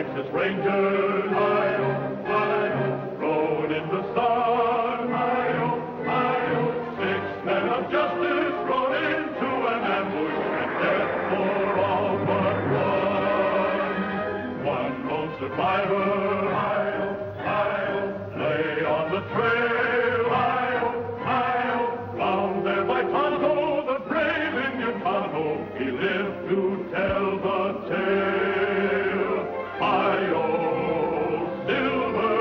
Texas Rangers, hi-yo, rode in the sun, hi-yo, 6 men of justice rode into an ambush and death for all but one. One lone survivor, hi-yo, lay on the trail, hi-yo, found there by Tonto, the brave Indian Tonto. He lived to tell the tale. Hi-yo, silver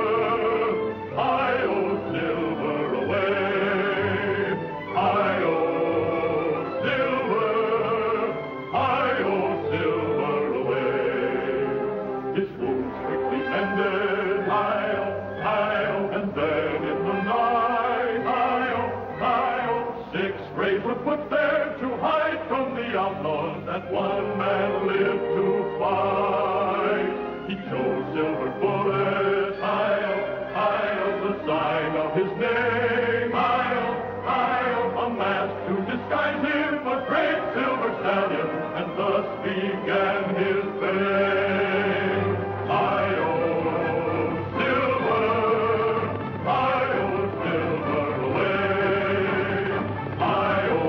away. Hi-yo, silver away. His wounds quickly mended, hi-yo, and then in the night, hi-yo, 6 graves were put there to hide from the outlaws that one man lived to fight. He chose silver bullets, hi-yo, the sign of his name, hi-yo, a mask to disguise him, a great silver stallion, and thus began his fame. Hi-yo, silver away. Hi-yo,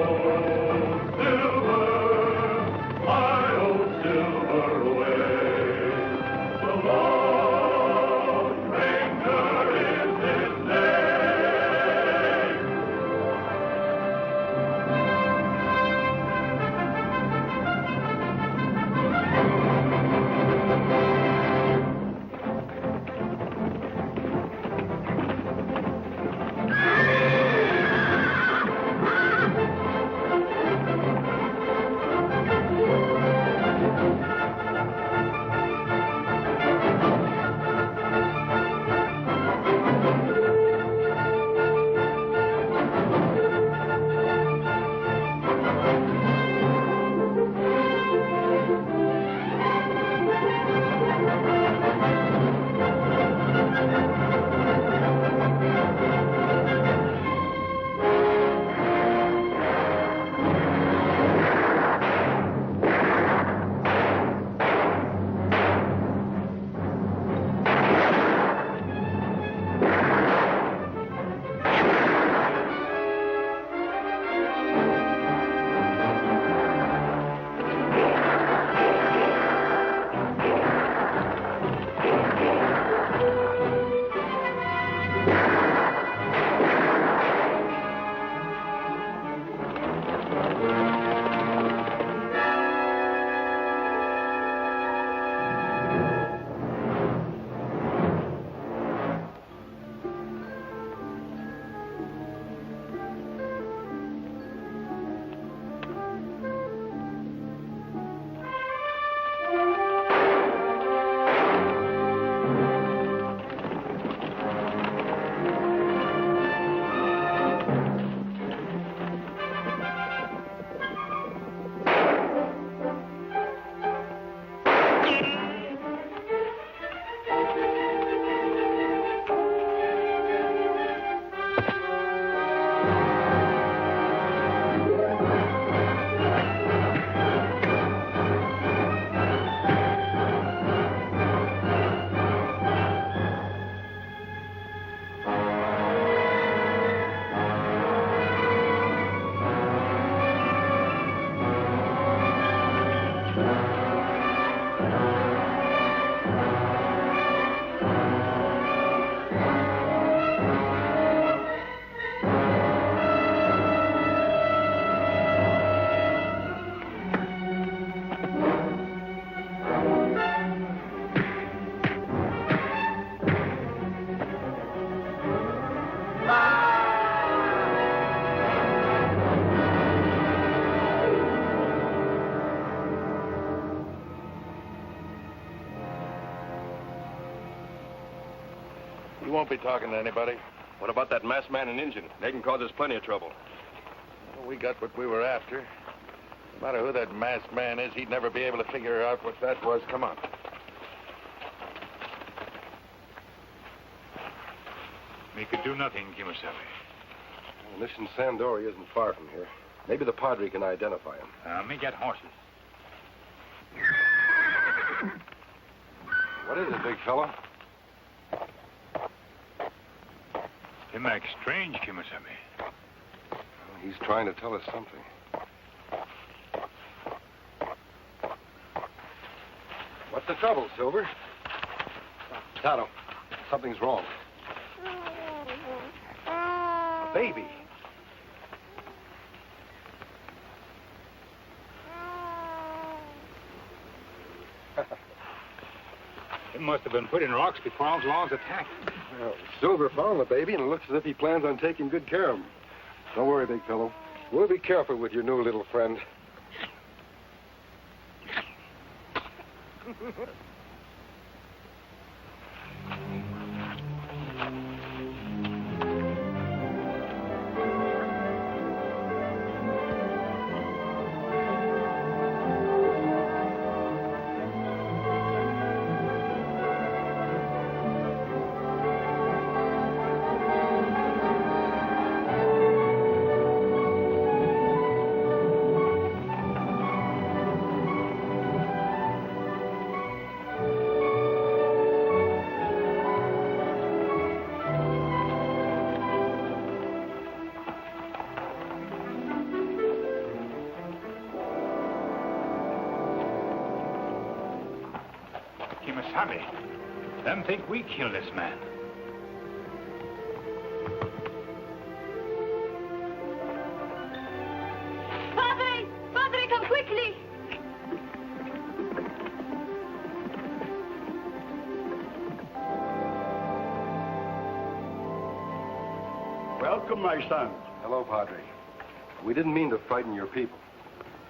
silver away. The Lone Ranger is his name. You won't be talking to anybody. What about that masked man and Injun? They can cause us plenty of trouble. Well, we got what we were after. No matter who that masked man is, he'd never be able to figure out what that was. Come on. We could do nothing, Kimasabi. Well, Mission Sandori isn't far from here. Maybe the Padre can identify him. Me get horses. What is it, big fellow? Him act strange, Kimasabi. He's trying to tell us something. What's the trouble, Silver? Tonto, something's wrong. A baby. It must have been put in rocks before Outlaw's attack. Well, Silver found the baby, and it looks as if he plans on taking good care of him. Don't worry, big fellow. We'll be careful with your new little friend. Kimasabi, them think we killed this man. Padre! Padre, come quickly! Welcome, my son. Hello, Padre. We didn't mean to frighten your people.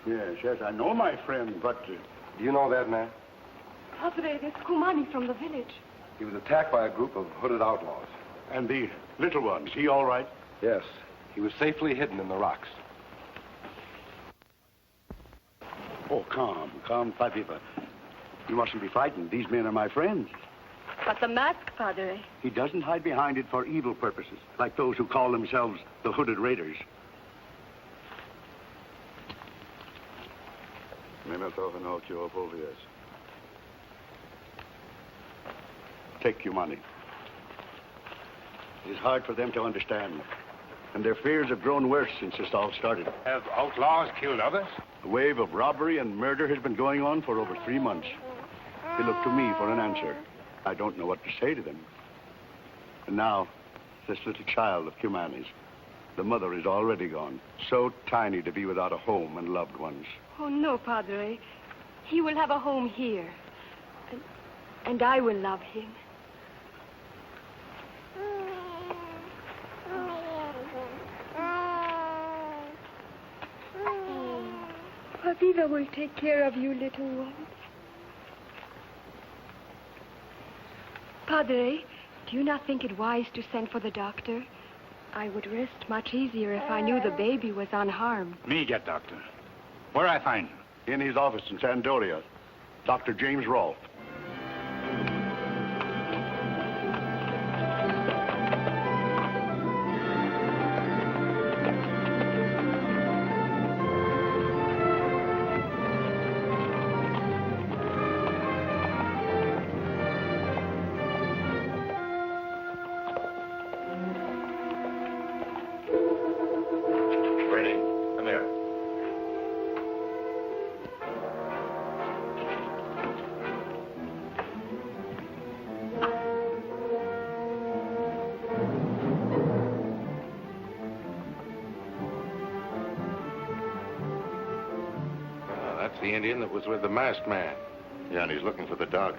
Yes, I know my friend, but... Do you know that man? Padre, there's Kumani from the village. He was attacked by a group of hooded outlaws. And the little one, is he all right? Yes. He was safely hidden in the rocks. Oh, calm, Papipa. You mustn't be frightened. These men are my friends. But the mask, Padre. He doesn't hide behind it for evil purposes, like those who call themselves the Hooded Raiders. Take your money. It is hard for them to understand, and their fears have grown worse since this all started. Have outlaws killed others? A wave of robbery and murder has been going on for over 3 months. They look to me for an answer. I don't know what to say to them. And now, this little child of Cumani's, the mother is already gone, so tiny to be without a home and loved ones. Oh, no, Padre. He will have a home here. And I will love him. Papiva will take care of you, little one. Padre, do you not think it wise to send for the doctor? I would rest much easier if I knew the baby was unharmed. Me get doctor. Where I find him? In his office in Sandoria, Dr. James Rolfe. The Indian that was with the masked man. Yeah, and he's looking for the dog.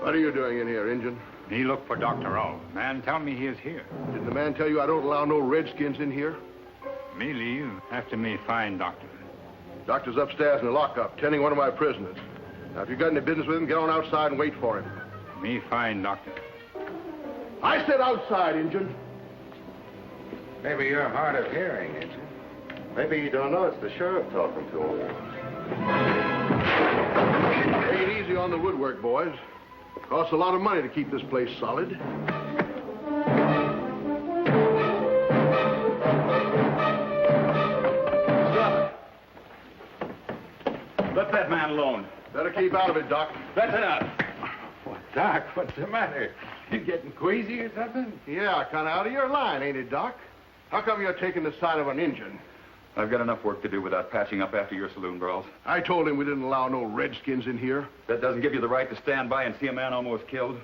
What are you doing in here, Injun? Me look for Dr. O. Man tell me he is here. Did the man tell you I don't allow no redskins in here? Me leave after me find doctor. Doctor's upstairs in the lockup, tending one of my prisoners. Now, if you got any business with him, get on outside and wait for him. Me find doctor. I said outside, Injun. Maybe you're hard of hearing, ain't you? Maybe you don't know it's the sheriff talking to him. Ain't easy on the woodwork, boys. Costs a lot of money to keep this place solid. Stop it. Let that man alone. Better keep out of it, Doc. That's enough. What, Doc? What's the matter? You getting queasy or something? Yeah, kind of out of your line, ain't it, Doc? How come you're taking the side of an Injun? I've got enough work to do without patching up after your saloon brawls. I told him we didn't allow no redskins in here. That doesn't give you the right to stand by and see a man almost killed.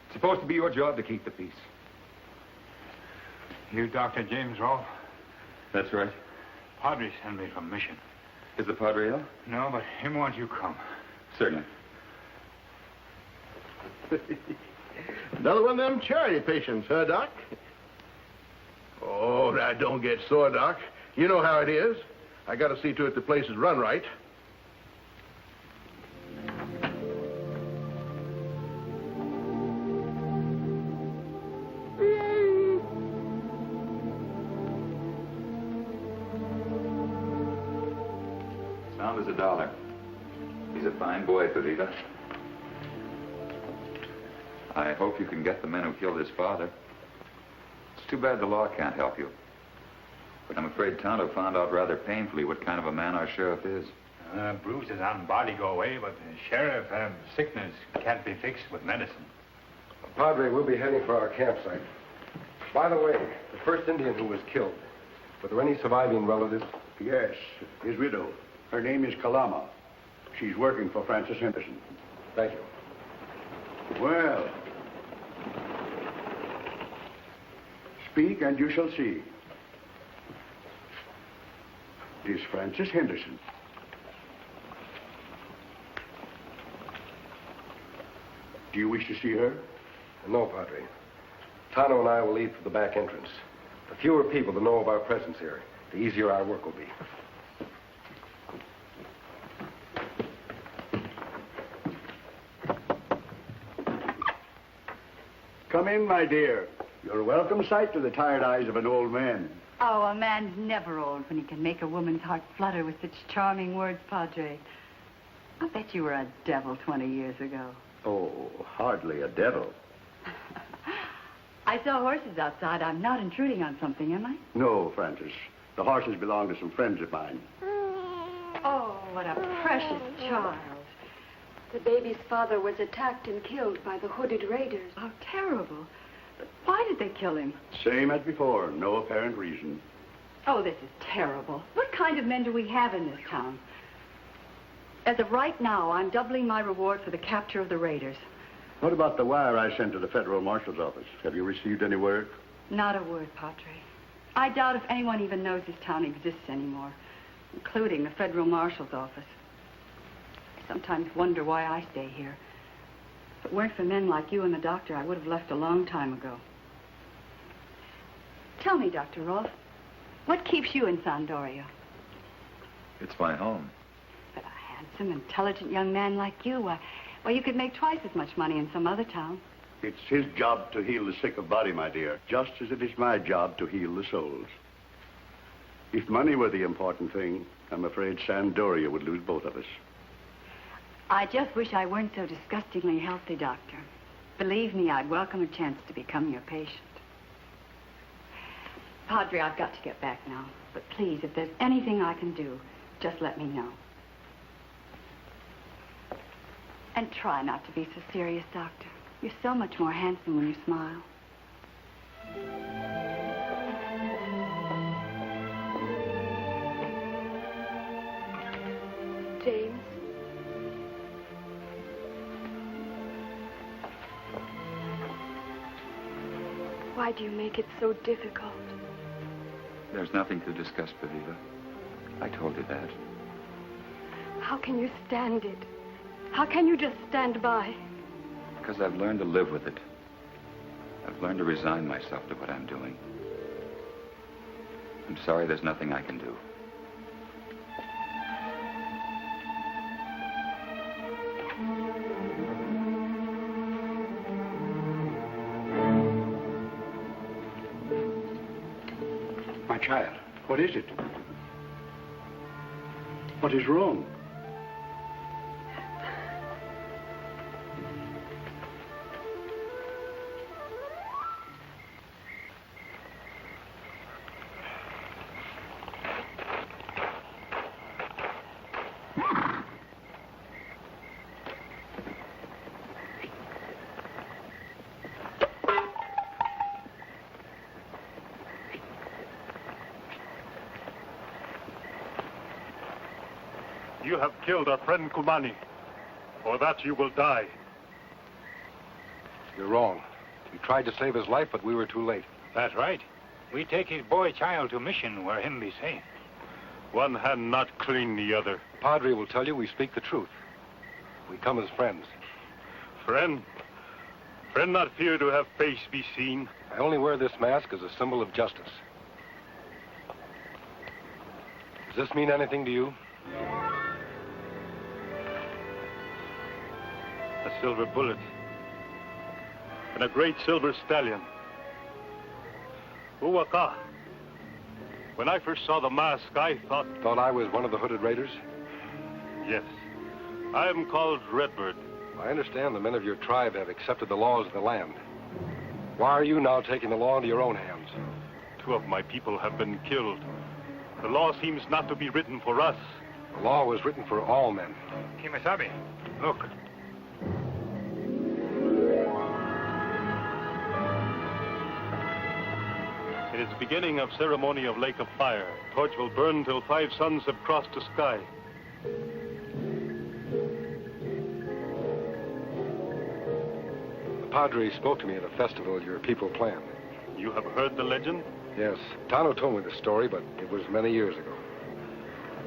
It's supposed to be your job to keep the peace. You Dr. James Rolfe? That's right. Padre sent me from mission. Is the Padre ill? No, but him want you come. Certainly. Another one of them charity patients, huh, Doc? Oh, now don't get sore, Doc. You know how it is. I got to see to it the place is run right. Sound as a dollar. He's a fine boy, Pavita. I hope you can get the men who killed his father. It's too bad the law can't help you. But I'm afraid Tonto found out rather painfully what kind of a man our sheriff is. Bruises on body go away, but the sheriff sickness can't be fixed with medicine. Padre, we'll be heading for our campsite. By the way, the first Indian who was killed, were there any surviving relatives? Yes, his widow. Her name is Kalama. She's working for Francis Henderson. Thank you. Well, speak and you shall see. It is Francis Henderson. Do you wish to see her? No, Padre. Tano and I will leave for the back entrance. The fewer people that know of our presence here, the easier our work will be. Come in, my dear. You're a welcome sight to the tired eyes of an old man. Oh, a man's never old when he can make a woman's heart flutter with such charming words, Padre. I bet you were a devil 20 years ago. Oh, hardly a devil. I saw horses outside. I'm not intruding on something, am I? No, Francis. The horses belong to some friends of mine. Oh, what a precious child. The baby's father was attacked and killed by the hooded raiders. How terrible. But why did they kill him? Same as before, no apparent reason. Oh, this is terrible. What kind of men do we have in this town? As of right now, I'm doubling my reward for the capture of the raiders. What about the wire I sent to the Federal Marshal's office? Have you received any word? Not a word, Padre. I doubt if anyone even knows this town exists anymore, including the Federal Marshal's office. I sometimes wonder why I stay here. If it weren't for men like you and the doctor, I would have left a long time ago. Tell me, Dr. Rolfe, what keeps you in Sandoria? It's my home. But a handsome, intelligent young man like you, why, you could make twice as much money in some other town. It's his job to heal the sick of body, my dear, just as it is my job to heal the souls. If money were the important thing, I'm afraid Sandoria would lose both of us. I just wish I weren't so disgustingly healthy, Doctor. Believe me, I'd welcome a chance to become your patient. Padre, I've got to get back now. But please, if there's anything I can do, just let me know. And try not to be so serious, Doctor. You're so much more handsome when you smile. James? Why do you make it so difficult? There's nothing to discuss, Pavita. I told you that. How can you stand it? How can you just stand by? Because I've learned to live with it. I've learned to resign myself to what I'm doing. I'm sorry there's nothing I can do. My child, what is it? What is wrong? you have killed our friend Kumani. For that you will die. You're wrong. We tried to save his life, but we were too late. That's right. We take his boy child to mission where him be safe. One hand not clean the other. Padre will tell you we speak the truth. We come as friends. Friend? Friend not fear to have face be seen. I only wear this mask as a symbol of justice. Does this mean anything to you? A silver bullet. And a great silver stallion. Uwaka. When I first saw the mask, I thought... Thought I was one of the hooded raiders? Yes. I am called Redbird. I understand the men of your tribe have accepted the laws of the land. Why are you now taking the law into your own hands? 2 of my people have been killed. The law seems not to be written for us. The law was written for all men. Kimasabi, look. It is the beginning of ceremony of Lake of Fire. Torch will burn till 5 suns have crossed the sky. The Padre spoke to me at a festival your people planned. You have heard the legend? Yes. Tano told me the story, but it was many years ago.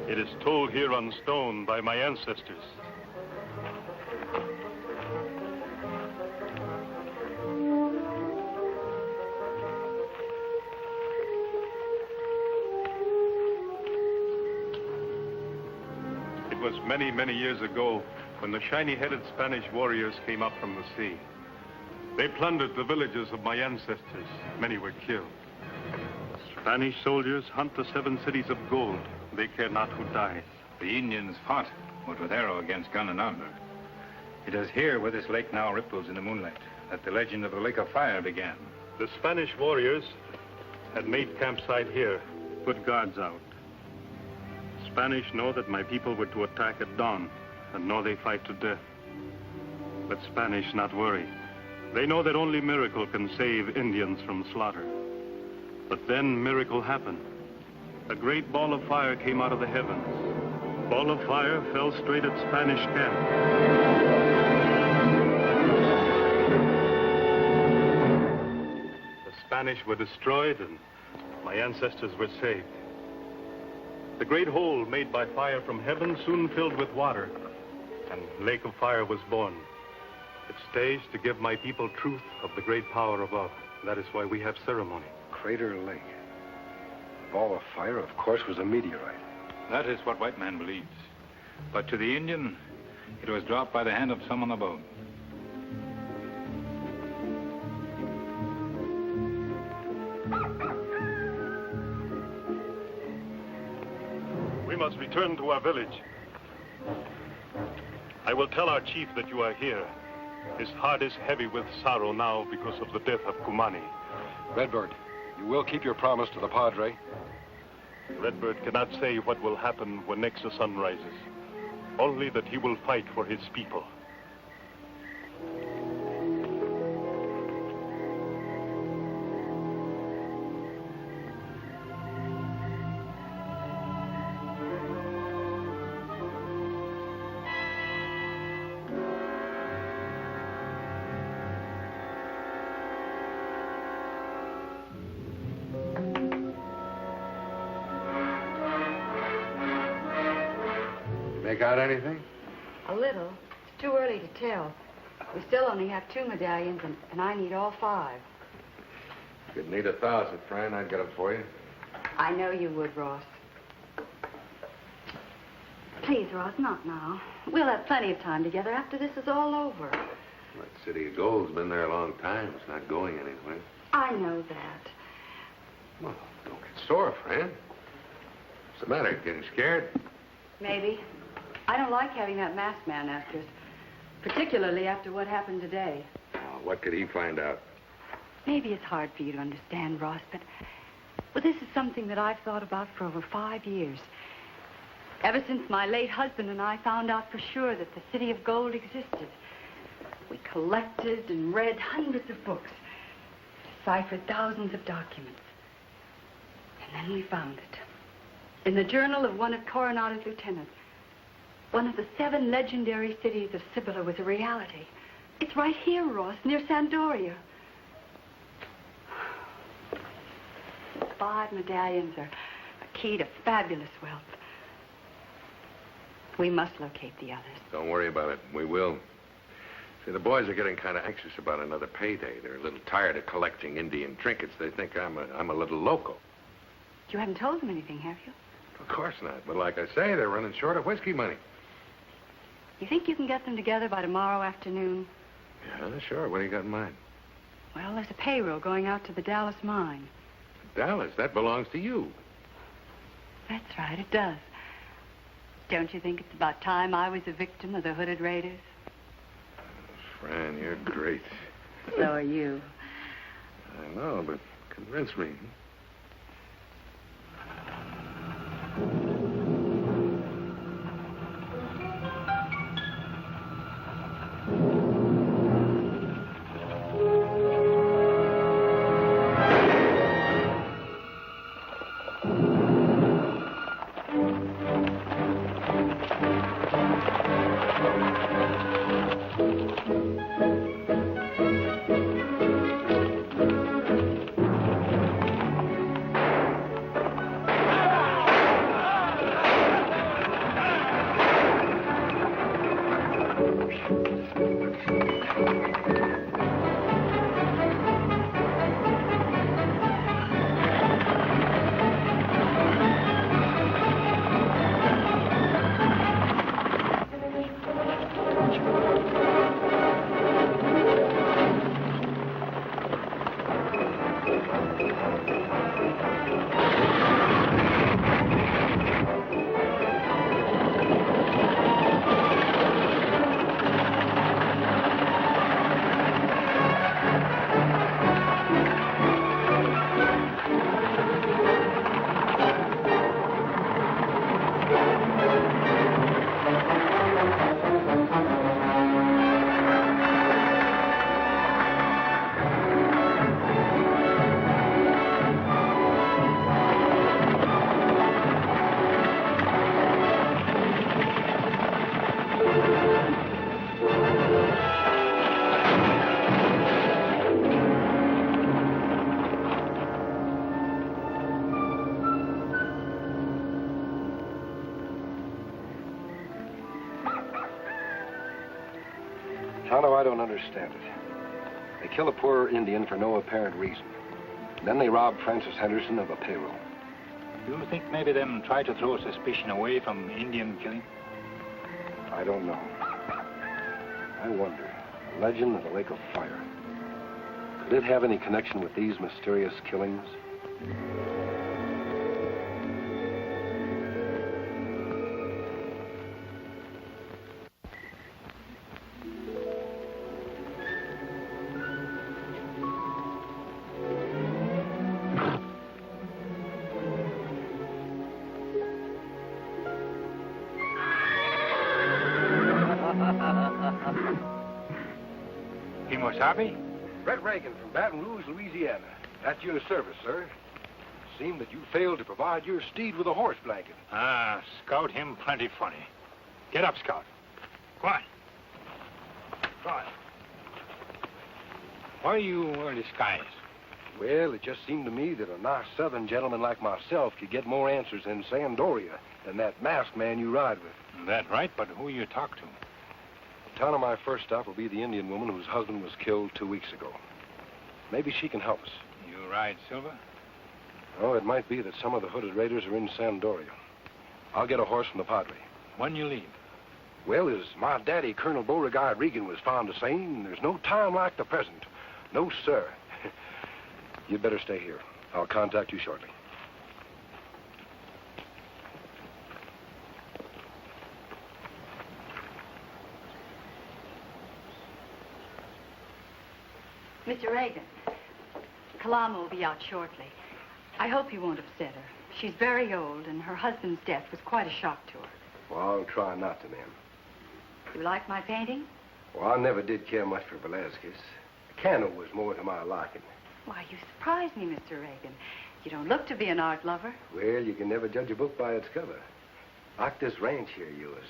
It is told here on stone by my ancestors. It was many, many years ago when the shiny-headed Spanish warriors came up from the sea. They plundered the villages of my ancestors. Many were killed. Spanish soldiers hunt the 7 cities of gold. They care not who dies. The Indians fought, but with arrow against gun and armor. It is here where this lake now ripples in the moonlight that the legend of the Lake of Fire began. The Spanish warriors had made campsite here, put guards out. Spanish know that my people were to attack at dawn, and know they fight to death. But Spanish not worry. They know that only miracle can save Indians from slaughter. But then miracle happened. A great ball of fire came out of the heavens. Ball of fire fell straight at Spanish camp. The Spanish were destroyed and my ancestors were saved. The great hole made by fire from heaven soon filled with water, and Lake of Fire was born. It stays to give my people truth of the great power above. That is why we have ceremony. Crater Lake. The ball of fire, of course, was a meteorite. That is what white man believes. But to the Indian, it was dropped by the hand of someone above. We must return to our village. I will tell our chief that you are here. His heart is heavy with sorrow now because of the death of Kumani. Redbird, you will keep your promise to the Padre? Redbird cannot say what will happen when next the sun rises. Only that he will fight for his people. Make out anything? A little. It's too early to tell. We still only have 2 medallions, and I need all 5. If you'd need 1,000, Fran, I'd get them for you. I know you would, Ross. Please, Ross, not now. We'll have plenty of time together after this is all over. That City of Gold's been there a long time. It's not going anywhere. I know that. Well, don't get sore, Fran. What's the matter? Getting scared? Maybe. I don't like having that masked man after us, particularly after what happened today. Oh, what could he find out? Maybe it's hard for you to understand, Ross, but this is something that I've thought about for over 5 years. Ever since my late husband and I found out for sure that the City of Gold existed. We collected and read hundreds of books, deciphered thousands of documents. And then we found it. In the journal of one of Coronado's lieutenants. One of the 7 legendary cities of Sibylla was a reality. It's right here, Ross, near Sandoria. 5 medallions are a key to fabulous wealth. We must locate the others. Don't worry about it. We will. See, the boys are getting kind of anxious about another payday. They're a little tired of collecting Indian trinkets. They think I'm a little local. You haven't told them anything, have you? Of course not. But like I say, they're running short of whiskey money. You think you can get them together by tomorrow afternoon? Yeah, sure. What do you got in mind? Well, there's a payroll going out to the Dallas mine. Dallas? That belongs to you. That's right, it does. Don't you think it's about time I was a victim of the hooded raiders? Fran, you're great. So are you. I know, but convince me. Tonto, I don't understand it. They kill a poor Indian for no apparent reason. Then they rob Francis Henderson of a payroll. You think maybe them try to throw suspicion away from Indian killing? I don't know. I wonder. The legend of the Lake of Fire. Could it have any connection with these mysterious killings? Kimosabe? Brett Reagan from Baton Rouge, Louisiana. At your service, sir. It seemed that you failed to provide your steed with a horse blanket. Ah, Scout him plenty funny. Get up, Scout. Go on. Go on. Why you wear disguise? Well, it just seemed to me that a nice southern gentleman like myself could get more answers in Sandoria than that masked man you ride with. That right, but who you talk to? Tonto, my first stop will be the Indian woman whose husband was killed 2 weeks ago. Maybe she can help us. You ride Silver? Oh, it might be that some of the hooded raiders are in Sandoria. I'll get a horse from the Padre. When you leave? Well, as my daddy, Colonel Beauregard Regan, was fond of saying, there's no time like the present. No, sir. You'd better stay here. I'll contact you shortly. Mr. Reagan, Kalama will be out shortly. I hope you won't upset her. She's very old, and her husband's death was quite a shock to her. Well, I'll try not to, ma'am. You like my painting? Well, I never did care much for Velasquez. Cano was more to my liking. Why, you surprise me, Mr. Reagan. You don't look to be an art lover. Well, you can never judge a book by its cover. Like this ranch here of yours.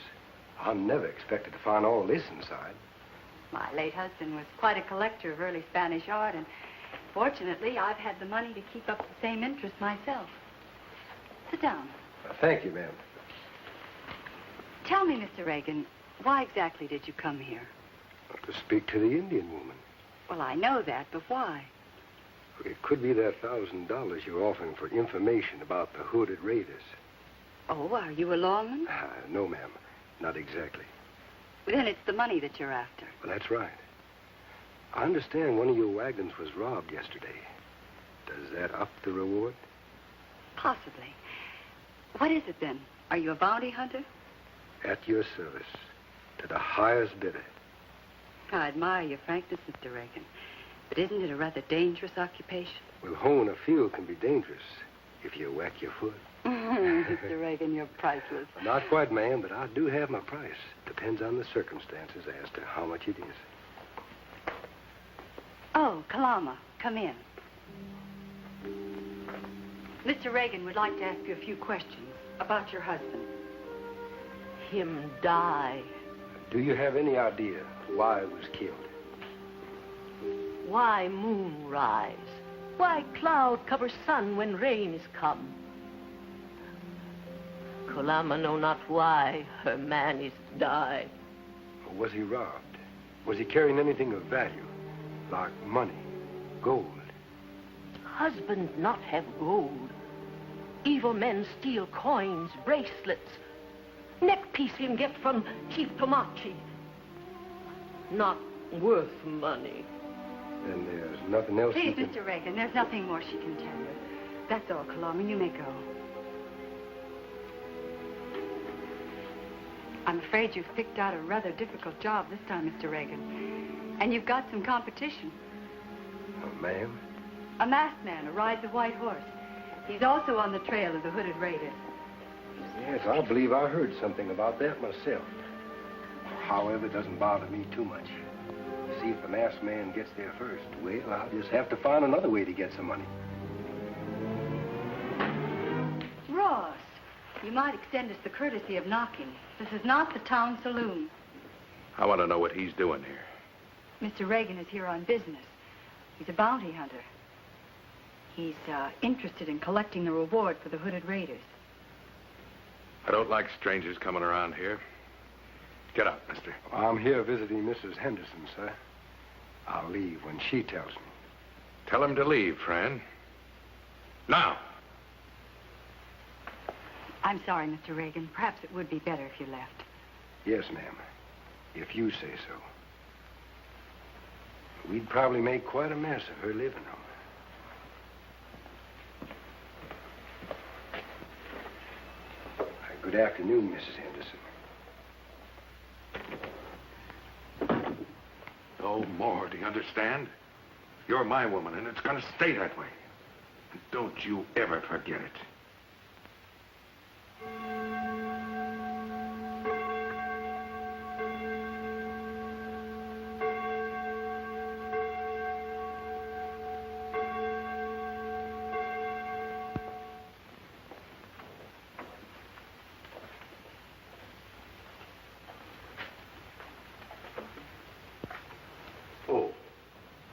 I never expected to find all this inside. My late husband was quite a collector of early Spanish art, and fortunately, I've had the money to keep up the same interest myself. Sit down. Thank you, ma'am. Tell me, Mr. Reagan, why exactly did you come here? To speak to the Indian woman. Well, I know that, but why? It could be that $1,000 you're offering for information about the hooded raiders. Oh, are you a lawman? No, ma'am. Not exactly. Then it's the money that you're after. Well, that's right. I understand one of your wagons was robbed yesterday. Does that up the reward? Possibly. What is it, then? Are you a bounty hunter? At your service. To the highest bidder. I admire your frankness, Mr. Reagan. But isn't it a rather dangerous occupation? Well, hoeing a field can be dangerous if you whack your foot. Mr. Reagan, you're priceless. Not quite, ma'am, but I do have my price. Depends on the circumstances as to how much it is. Oh, Kalama, come in. Mr. Reagan would like to ask you a few questions about your husband. Him die. Do you have any idea why he was killed? Why moon rise? Why cloud cover sun when rain is come? Kalama know not why her man is die. Or was he robbed? Was he carrying anything of value? Like money, gold? Husband not have gold. Evil men steal coins, bracelets. Neck piece him get from Chief Tomachi. Not worth money. Then there's nothing else Please, you can... Mr. Reagan, there's nothing more she can tell you. That's all, Kalama. You may go. I'm afraid you've picked out a rather difficult job this time, Mr. Reagan. And you've got some competition. Ma'am? A masked man who rides a white horse. He's also on the trail of the hooded raiders. Yes, I believe I heard something about that myself. However, it doesn't bother me too much. See, if the masked man gets there first, well, I'll just have to find another way to get some money. Ross, you might extend us the courtesy of knocking. This is not the town saloon. I want to know what he's doing here. Mr. Reagan is here on business. He's a bounty hunter. He's interested in collecting the reward for the hooded raiders. I don't like strangers coming around here. Get up, mister. I'm here visiting Mrs. Henderson, sir. I'll leave when she tells me. Tell him to leave, friend. Now. I'm sorry, Mr. Reagan. Perhaps it would be better if you left. Yes, ma'am. If you say so. We'd probably make quite a mess of her living room. Good afternoon, Mrs. Henderson. No more, do you understand? You're my woman, and it's going to stay that way. And don't you ever forget it.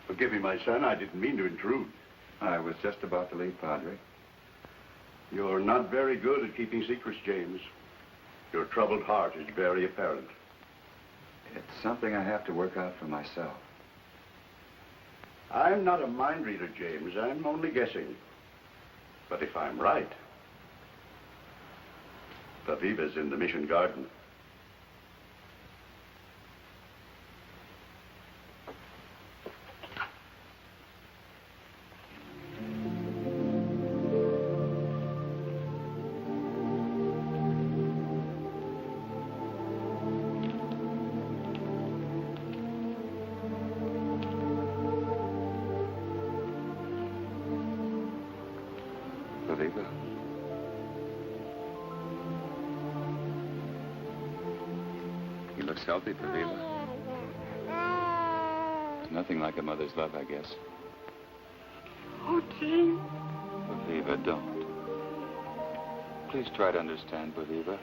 Forgive me, my son. I didn't mean to intrude. I was just about to leave, Padre. You're not very good at keeping secrets, James. Your troubled heart is very apparent. It's something I have to work out for myself. I'm not a mind reader, James. I'm only guessing. But if I'm right, Paviva's in the Mission Garden. Paviva. He looks healthy, Paviva. There's nothing like a mother's love, I guess. Oh, James. Paviva, don't. Please try to understand, Paviva.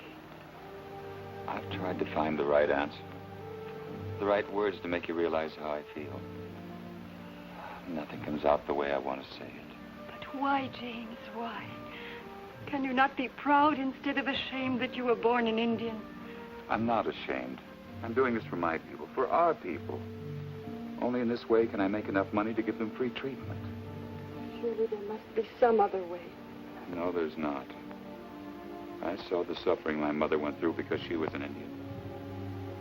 I've tried to find the right answer. The right words to make you realize how I feel. Nothing comes out the way I want to say it. But why, James, why? Can you not be proud instead of ashamed that you were born an Indian? I'm not ashamed. I'm doing this for my people, for our people. Only in this way can I make enough money to give them free treatment. Surely there must be some other way. No, there's not. I saw the suffering my mother went through because she was an Indian.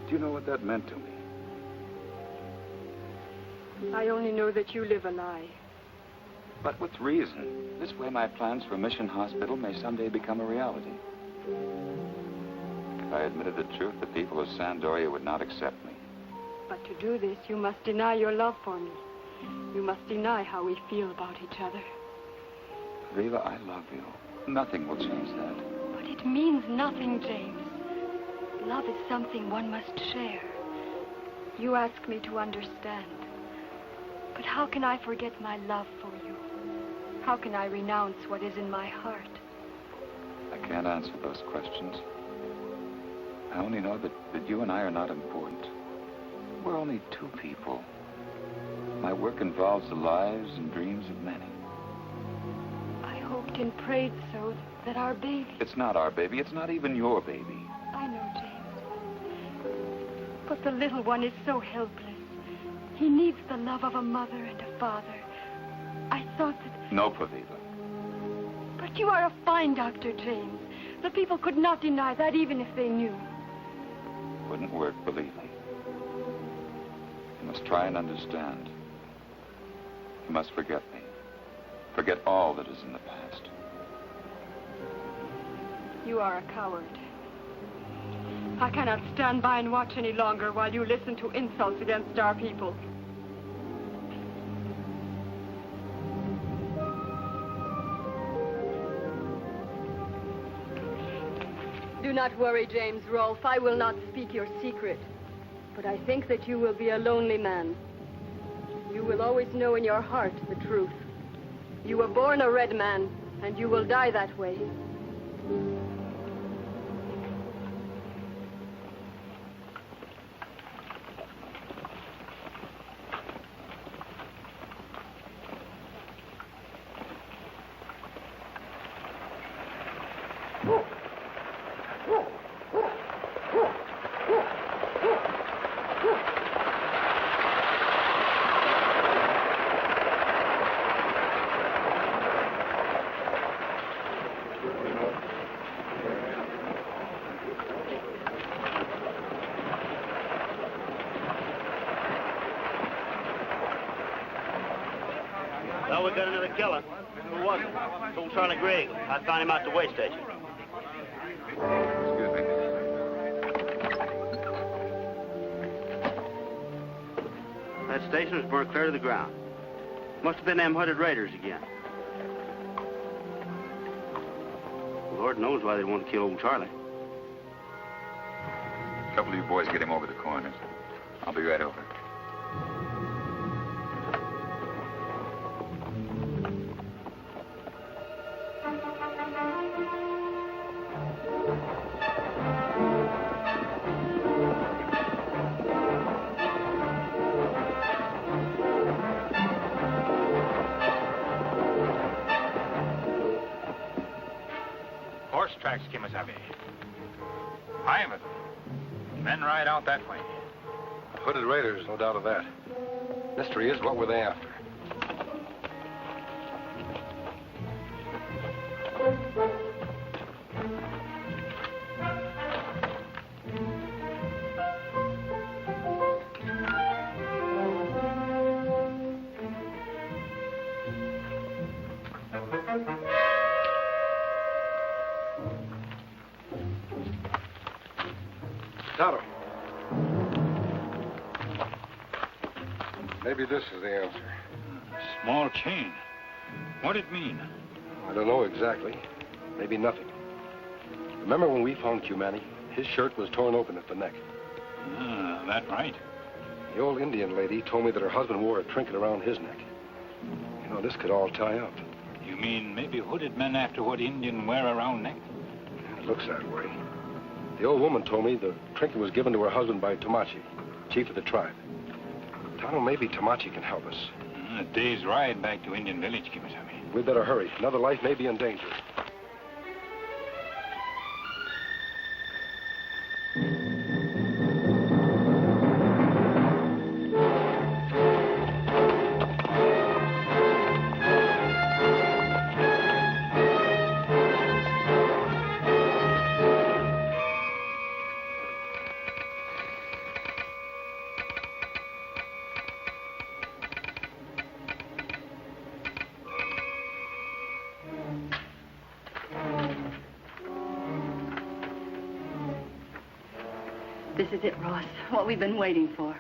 Do you know what that meant to me? I only know that you live a lie. But with reason. This way my plans for a mission hospital may someday become a reality. If I admitted the truth, the people of Sandoria would not accept me. But to do this, you must deny your love for me. You must deny how we feel about each other. Viva, I love you. Nothing will change that. But it means nothing, James. Love is something one must share. You ask me to understand. But how can I forget my love for you? How can I renounce what is in my heart? I can't answer those questions. I only know that you and I are not important. We're only two people. My work involves the lives and dreams of many. I hoped and prayed so that our baby... It's not our baby. It's not even your baby. I know, James. But the little one is so helpless. He needs the love of a mother and a father. I thought that... No, Paviva. But you are a fine doctor, James. The people could not deny that even if they knew. Wouldn't work, believe me. You must try and understand. You must forget me. Forget all that is in the past. You are a coward. I cannot stand by and watch any longer while you listen to insults against our people. Do not worry, James Rolfe. I will not speak your secret. But I think that you will be a lonely man. You will always know in your heart the truth. You were born a red man, and you will die that way. Well, we got another killer. Who was it? It's old Charlie Gregg. I found him out at the way station. Excuse me. That station was burned clear to the ground. Must have been them hooded raiders again. Lord knows why they want to kill old Charlie. A couple of you boys get him over to the coroner's. I'll be right over. Horse tracks, Kimasabi. Five of them. Men ride out that way. Hooded raiders, no doubt of that. Mystery is, what were they after? Tonto. Maybe this is the answer. Small chain. What'd it mean? I don't know exactly. Maybe nothing. Remember when we found Cumani? His shirt was torn open at the neck. Ah, that right. The old Indian lady told me that her husband wore a trinket around his neck. You know, this could all tie up. You mean maybe hooded men after what Indian wear around neck? It looks that way. The old woman told me the trinket was given to her husband by Tomachi, chief of the tribe. Tonto, maybe Tomachi can help us. A day's ride back to Indian Village, Kimitami. We'd better hurry. Another life may be in danger. This is it, Ross. What we've been waiting for.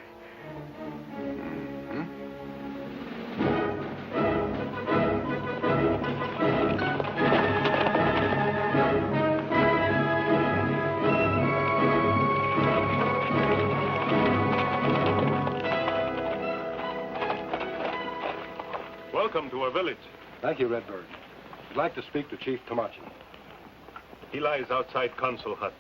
Welcome to our village. Thank you, Redbird. I'd like to speak to Chief Tomachi. He lies outside Council Hut.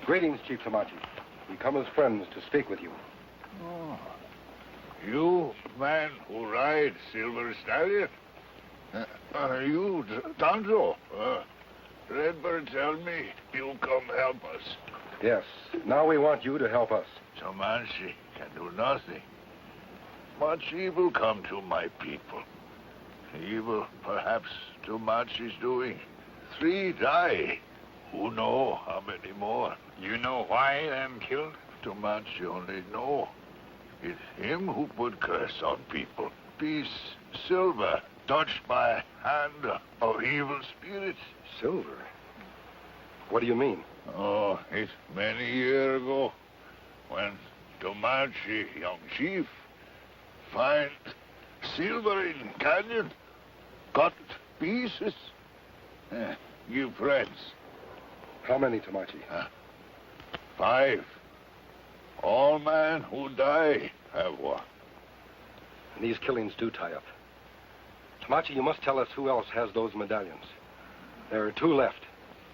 Greetings, Chief Tomachi. We come as friends to speak with you. Oh. You, man who ride Silver Stallion? Are you Tonto? Redbird tell me you come help us. Yes. Now we want you to help us. Tomachi can do nothing. Much evil come to my people. Evil, perhaps, Tomachi's doing. 3 die. Who know how many more? You know why them killed? Tomachi only know. It's him who put curse on people. Peace, silver, touched by hand of evil spirits. Silver? What do you mean? Oh, it's many years ago when Tomachi, young chief, find silver in canyon, cut pieces, give friends. How many, Tomachi? 5. All men who die have one. And these killings do tie up. Tomachi, you must tell us who else has those medallions. There are 2 left.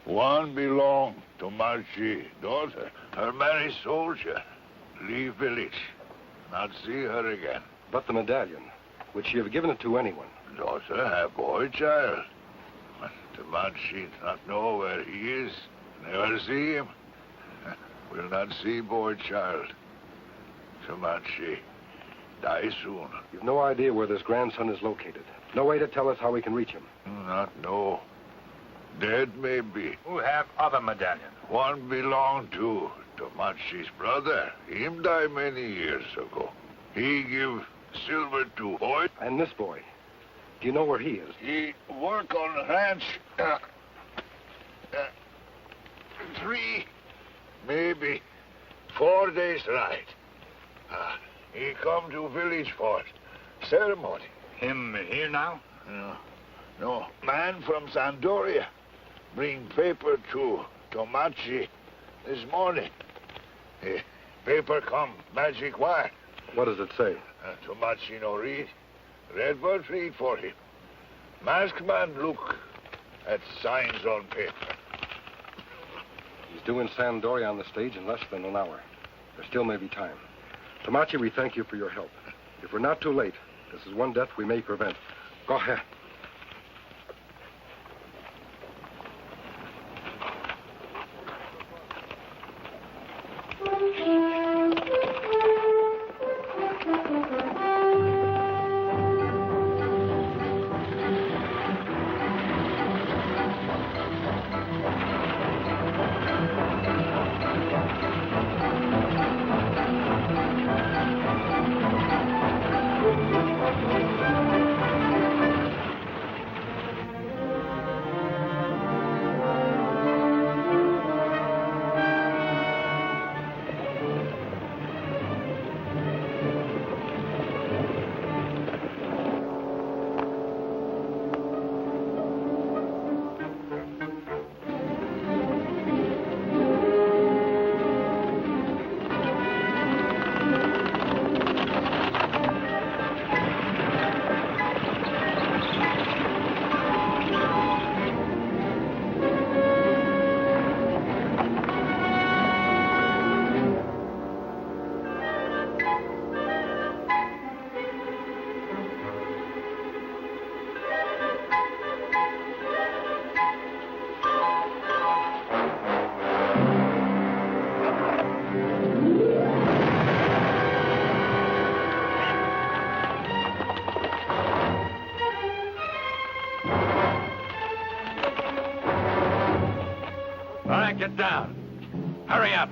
One belong to Marchi, daughter. Her married soldier. Leave village. Not see her again. But the medallion, would she have given it to anyone? Daughter have boy child. Tomachi not know where he is. Never see him. Will not see boy child. Tomachi die soon. You've no idea where this grandson is located. No way to tell us how we can reach him. Not know. Dead maybe. Who have other medallions? One belonged to Tomachi's brother. Him die many years ago. He give silver to boy. And this boy, do you know where he is? He work on ranch. 3, maybe 4 days ride. He come to village for ceremony. Him here now? No. Man from Sandoria bring paper to Tomachi this morning. Paper come magic wire. What does it say? Tomachi no read. Redbird read for him. Masked man look at signs on paper. He's due in Sandoria on the stage in less than an hour. There still may be time. Tomachi, we thank you for your help. If we're not too late, this is one death we may prevent. Go ahead. right, get down. Hurry up.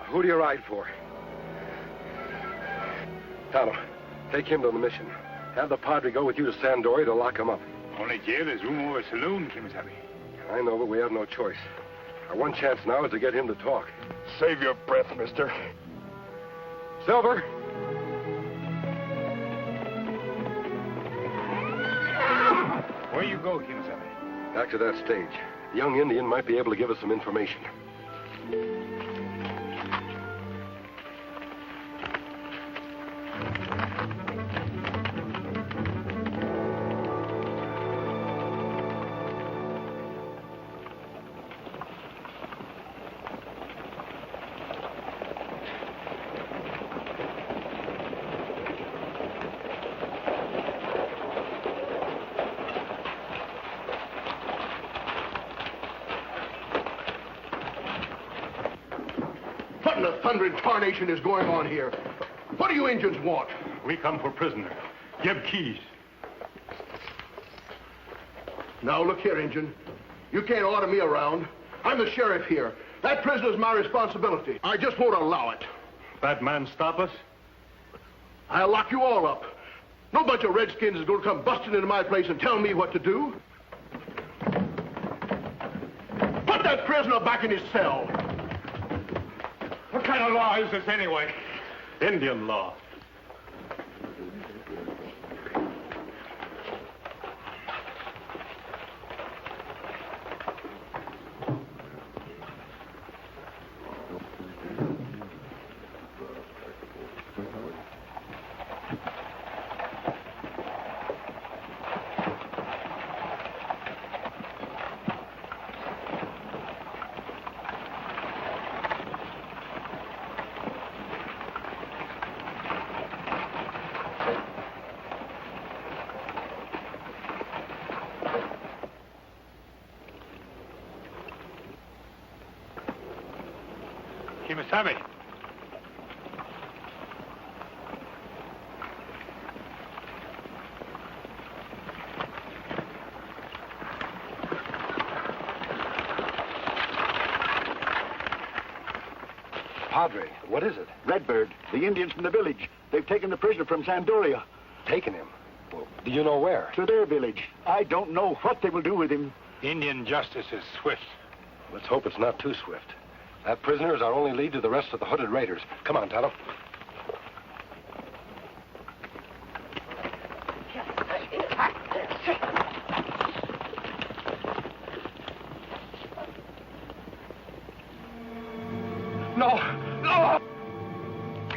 Who do you ride for? Tonto, take him to the mission. Have the Padre go with you to Sandori to lock him up. Only jail is room over saloon, Kimasabi. I know, but we have no choice. Our one chance now is to get him to talk. Save your breath, mister. Silver! Where you go, Kimasabi? Back to that stage. The young Indian might be able to give us some information. What in the thundering tarnation is going on here? What do you Indians want? We come for prisoner. Give keys. Now, look here, Injun. You can't order me around. I'm the sheriff here. That prisoner's my responsibility. I just won't allow it. That man stop us? I'll lock you all up. No bunch of redskins is going to come busting into my place and tell me what to do. Put that prisoner back in his cell. What kind of law is this anyway? Indian law. Kimasabi. Padre, what is it? Redbird, the Indians from the village. They've taken the prisoner from Sandoria. Taken him? Well, do you know where? To their village. I don't know what they will do with him. Indian justice is swift. Let's hope it's not too swift. That prisoner is our only lead to the rest of the hooded raiders. Come on, Tonto. No! No!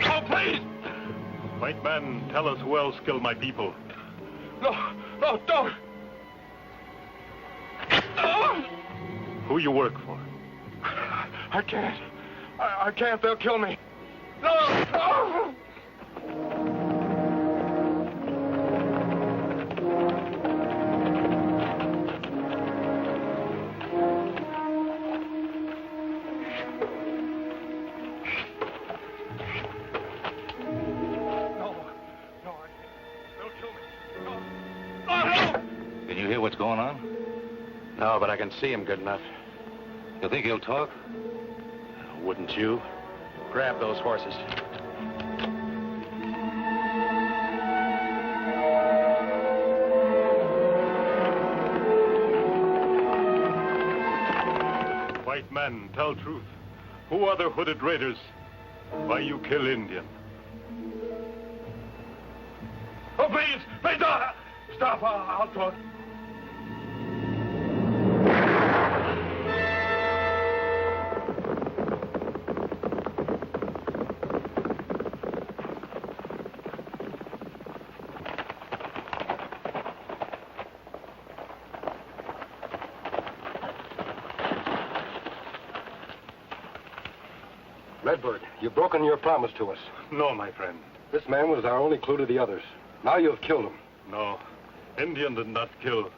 No, please! White man, tell us who else killed my people. No! No, don't! No! Who you work for? I can't. I can't. They'll kill me. No! No! Can you hear what's going on? No, but I can see him good enough. You think he'll talk? Wouldn't you? Grab those horses. White man, tell truth. Who are the hooded raiders? Why you kill Indian? Oh, please! Please, don't! Stop! I'll talk. Redbird, you've broken your promise to us. No, my friend. This man was our only clue to the others. Now you've killed him. No. Indian did not kill.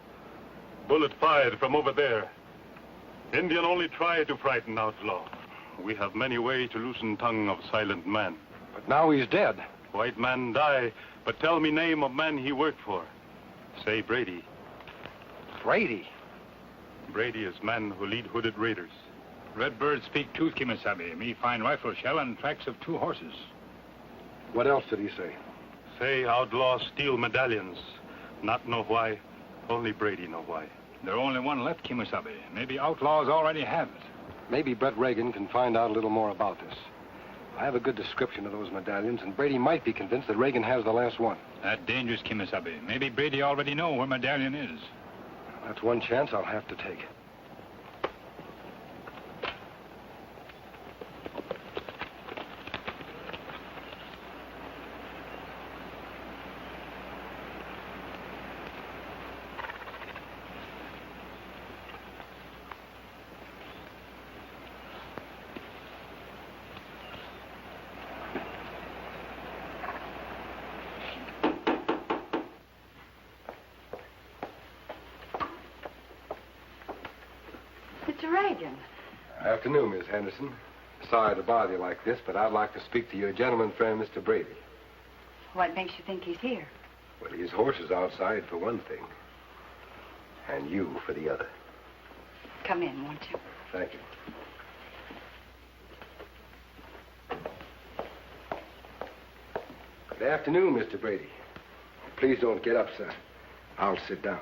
Bullet fired from over there. Indian only tried to frighten outlaw. We have many ways to loosen tongue of silent man. But now he's dead. White man die, but tell me name of man he worked for. Say Brady. Brady? Brady is man who lead hooded raiders. Redbird speak truth, Kimasabi. Me find rifle shell and tracks of 2 horses. What else did he say? Say outlaws steal medallions. Not know why. Only Brady know why. There only one left, Kimasabi. Maybe outlaws already have it. Maybe Brett Reagan can find out a little more about this. I have a good description of those medallions, and Brady might be convinced that Reagan has the last one. That dangerous, Kimasabi. Maybe Brady already know where medallion is. That's one chance I'll have to take. Mr. Reagan. Afternoon, Miss Henderson. Sorry to bother you like this, but I'd like to speak to your gentleman friend, Mr. Brady. What makes you think he's here? Well, his horse is outside for one thing, and you for the other. Come in, won't you? Thank you. Good afternoon, Mr. Brady. Please don't get up, sir. I'll sit down.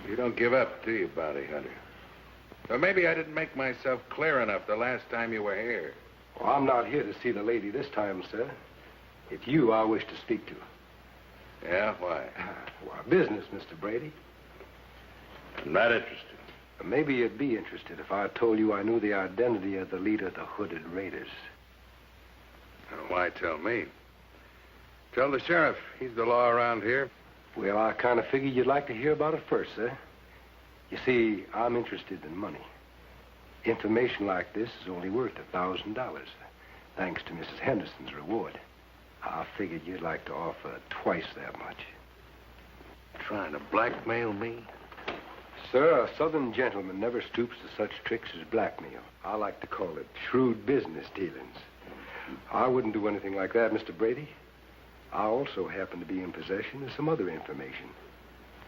You don't give up, do you, bounty hunter? Or maybe I didn't make myself clear enough the last time you were here. Well, I'm not here to see the lady this time, sir. It's you I wish to speak to. Yeah, why? Well, business, Mr. Brady. I'm not interested. Maybe you'd be interested if I told you I knew the identity of the leader of the hooded raiders. Why tell me? Tell the sheriff. He's the law around here. Well, I kind of figured you'd like to hear about it first, sir. You see, I'm interested in money. Information like this is only worth $1,000, thanks to Mrs. Henderson's reward. I figured you'd like to offer twice that much. Trying to blackmail me? Sir, a southern gentleman never stoops to such tricks as blackmail. I like to call it shrewd business dealings. I wouldn't do anything like that, Mr. Brady. I also happen to be in possession of some other information.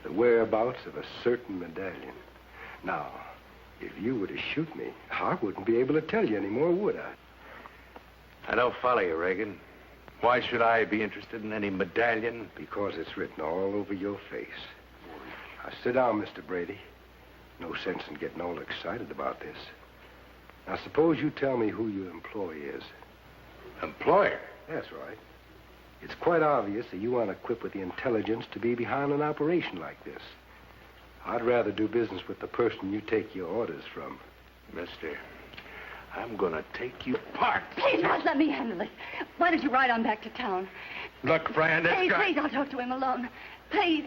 The whereabouts of a certain medallion. Now, if you were to shoot me, I wouldn't be able to tell you anymore, would I? I don't follow you, Reagan. Why should I be interested in any medallion? Because it's written all over your face. Now, sit down, Mr. Brady. No sense in getting all excited about this. Now, suppose you tell me who your employee is. Employer? That's right. It's quite obvious that you aren't equipped with the intelligence to be behind an operation like this. I'd rather do business with the person you take your orders from. Mister, I'm gonna take you apart. Please, Ross, let me handle it. Why don't you ride on back to town? Look, Fran, this Please, guy... please, I'll talk to him alone. Please.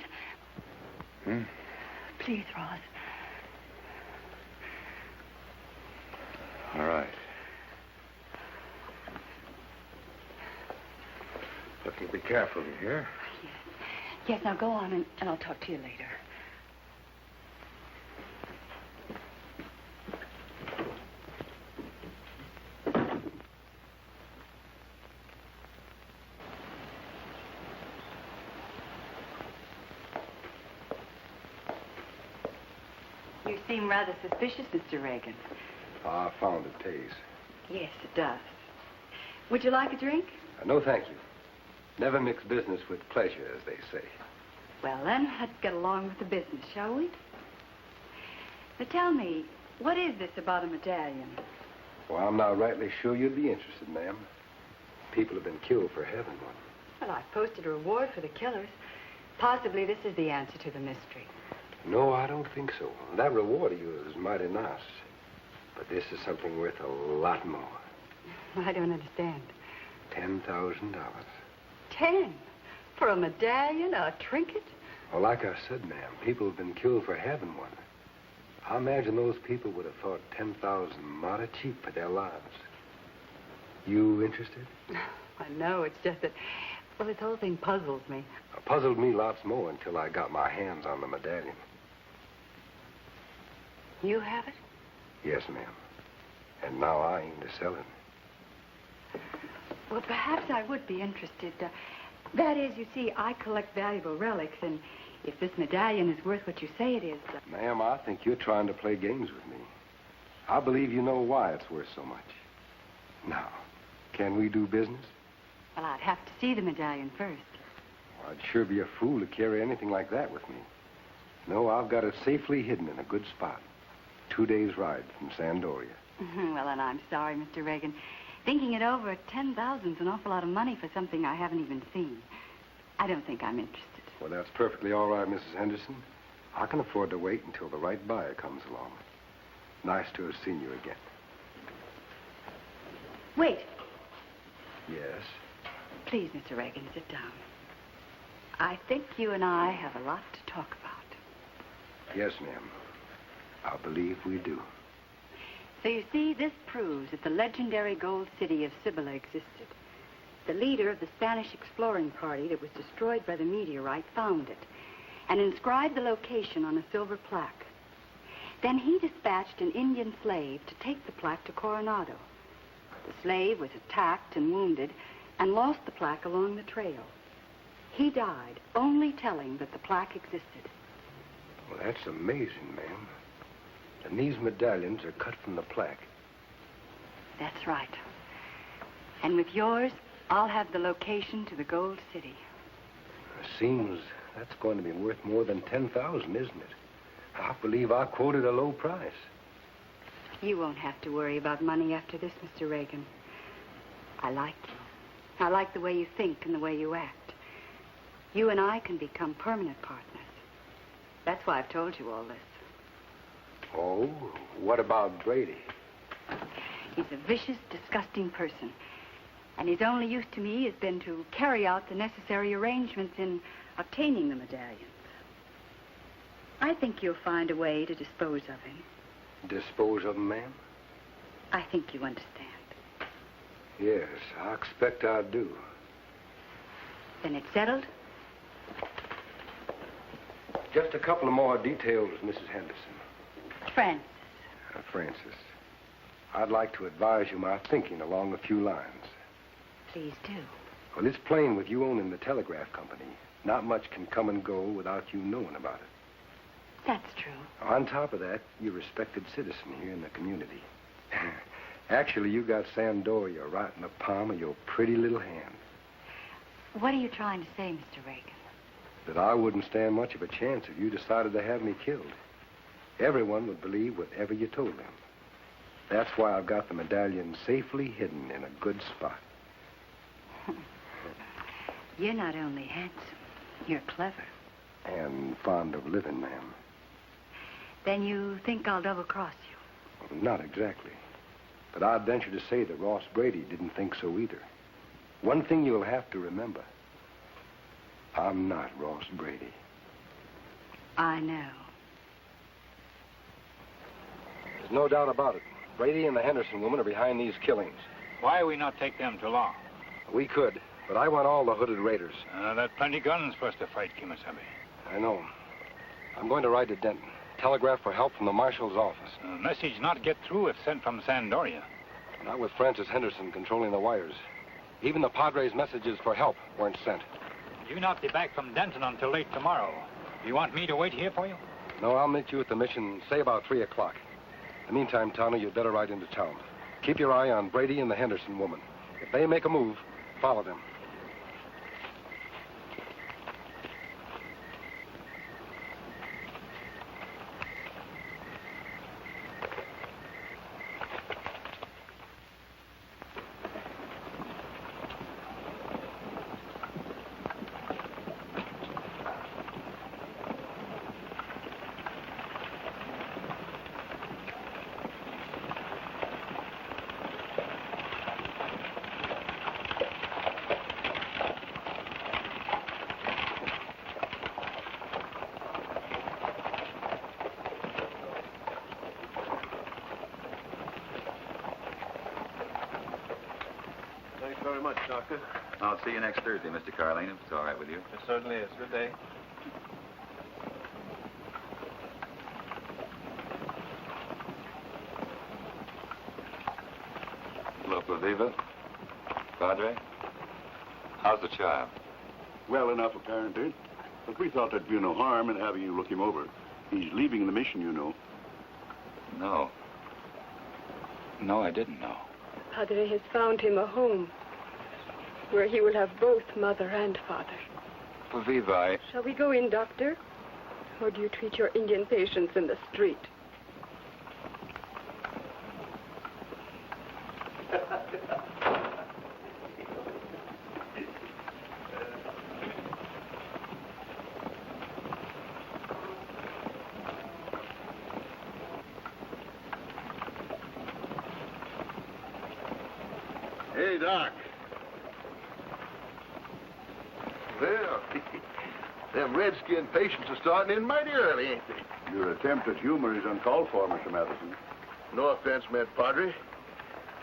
Hmm? Please, Ross. All right. Look, you be careful, you hear? Yes, now go on, and I'll talk to you later. You seem rather suspicious, Mr. Reagan. I found it pays. Yes, it does. Would you like a drink? No, thank you. Never mix business with pleasure, as they say. Well, then, let's get along with the business, shall we? Now, tell me, what is this about a medallion? Well, I'm not rightly sure you'd be interested, ma'am. People have been killed for having one. Well, I've posted a reward for the killers. Possibly this is the answer to the mystery. No, I don't think so. That reward of yours is mighty nice. But this is something worth a lot more. I don't understand. $10,000. 10? For a medallion, a trinket? Well, like I said, ma'am, people have been killed for having one. I imagine those people would have thought 10,000 mighty cheap for their lives. You interested? I know, it's just that, well, this whole thing puzzles me. It puzzled me lots more until I got my hands on the medallion. You have it? Yes, ma'am. And now I aim to sell it. Well, perhaps I would be interested. That is, you see, I collect valuable relics, and if this medallion is worth what you say it is... Ma'am, I think you're trying to play games with me. I believe you know why it's worth so much. Now, can we do business? Well, I'd have to see the medallion first. Well, I'd sure be a fool to carry anything like that with me. No, I've got it safely hidden in a good spot. 2 days' ride from Sandoria. Well, then I'm sorry, Mr. Reagan. Thinking it over, 10,000's an awful lot of money for something I haven't even seen. I don't think I'm interested. Well, that's perfectly all right, Mrs. Henderson. I can afford to wait until the right buyer comes along. Nice to have seen you again. Wait. Yes? Please, Mr. Reagan, sit down. I think you and I have a lot to talk about. Yes, ma'am. I believe we do. So you see, this proves that the legendary gold city of Cibola existed. The leader of the Spanish exploring party that was destroyed by the meteorite found it and inscribed the location on a silver plaque. Then he dispatched an Indian slave to take the plaque to Coronado. The slave was attacked and wounded and lost the plaque along the trail. He died only telling that the plaque existed. Well, that's amazing, ma'am. And these medallions are cut from the plaque. That's right. And with yours, I'll have the location to the Gold City. It seems that's going to be worth more than 10,000, isn't it? I believe I quoted a low price. You won't have to worry about money after this, Mr. Reagan. I like you. I like the way you think and the way you act. You and I can become permanent partners. That's why I've told you all this. Oh, what about Brady? He's a vicious, disgusting person. And his only use to me has been to carry out the necessary arrangements in obtaining the medallions. I think you'll find a way to dispose of him. Dispose of him, ma'am? I think you understand. Yes, I expect I do. Then it's settled? Just a couple of more details, Mrs. Henderson. Francis. Francis, I'd like to advise you my thinking along a few lines. Please do. Well, it's plain with you owning the telegraph company. Not much can come and go without you knowing about it. That's true. On top of that, you're a respected citizen here in the community. Actually, you got Sandoria right in the palm of your pretty little hand. What are you trying to say, Mr. Reagan? That I wouldn't stand much of a chance if you decided to have me killed. Everyone would believe whatever you told them. That's why I've got the medallion safely hidden in a good spot. You're not only handsome, you're clever. And fond of living, ma'am. Then you think I'll double-cross you? Well, not exactly. But I'd venture to say that Ross Brady didn't think so either. One thing you'll have to remember. I'm not Ross Brady. I know. There's no doubt about it. Brady and the Henderson woman are behind these killings. Why we not take them to law? We could, but I want all the hooded raiders. That plenty guns for us to fight, Kimasabi. I know. I'm going to ride to Denton. Telegraph for help from the marshal's office. Message not get through if sent from Sandoria. Not with Francis Henderson controlling the wires. Even the Padre's messages for help weren't sent. You not be back from Denton until late tomorrow. You want me to wait here for you? No, I'll meet you at the mission, say about 3 o'clock. In the meantime, Towner, you'd better ride into town. Keep your eye on Brady and the Henderson woman. If they make a move, follow them. Thanks very much, Doctor. I'll see you next Thursday, Mr. Carlene, if it's all right with you. It certainly is. Good day. Local Viva. Padre. How's the child? Well enough, apparently. But we thought there'd be no harm in having you look him over. He's leaving the mission, you know. No. No, I didn't know. Padre has found him a home where he will have both mother and father. Well, Viva, Shall we go in, Doctor? Or do you treat your Indian patients in the street? Hey, Doc. Well, them redskin patients are starting in mighty early, ain't they? Your attempt at humor is uncalled for, Mr. Matheson. No offense meant, Padre.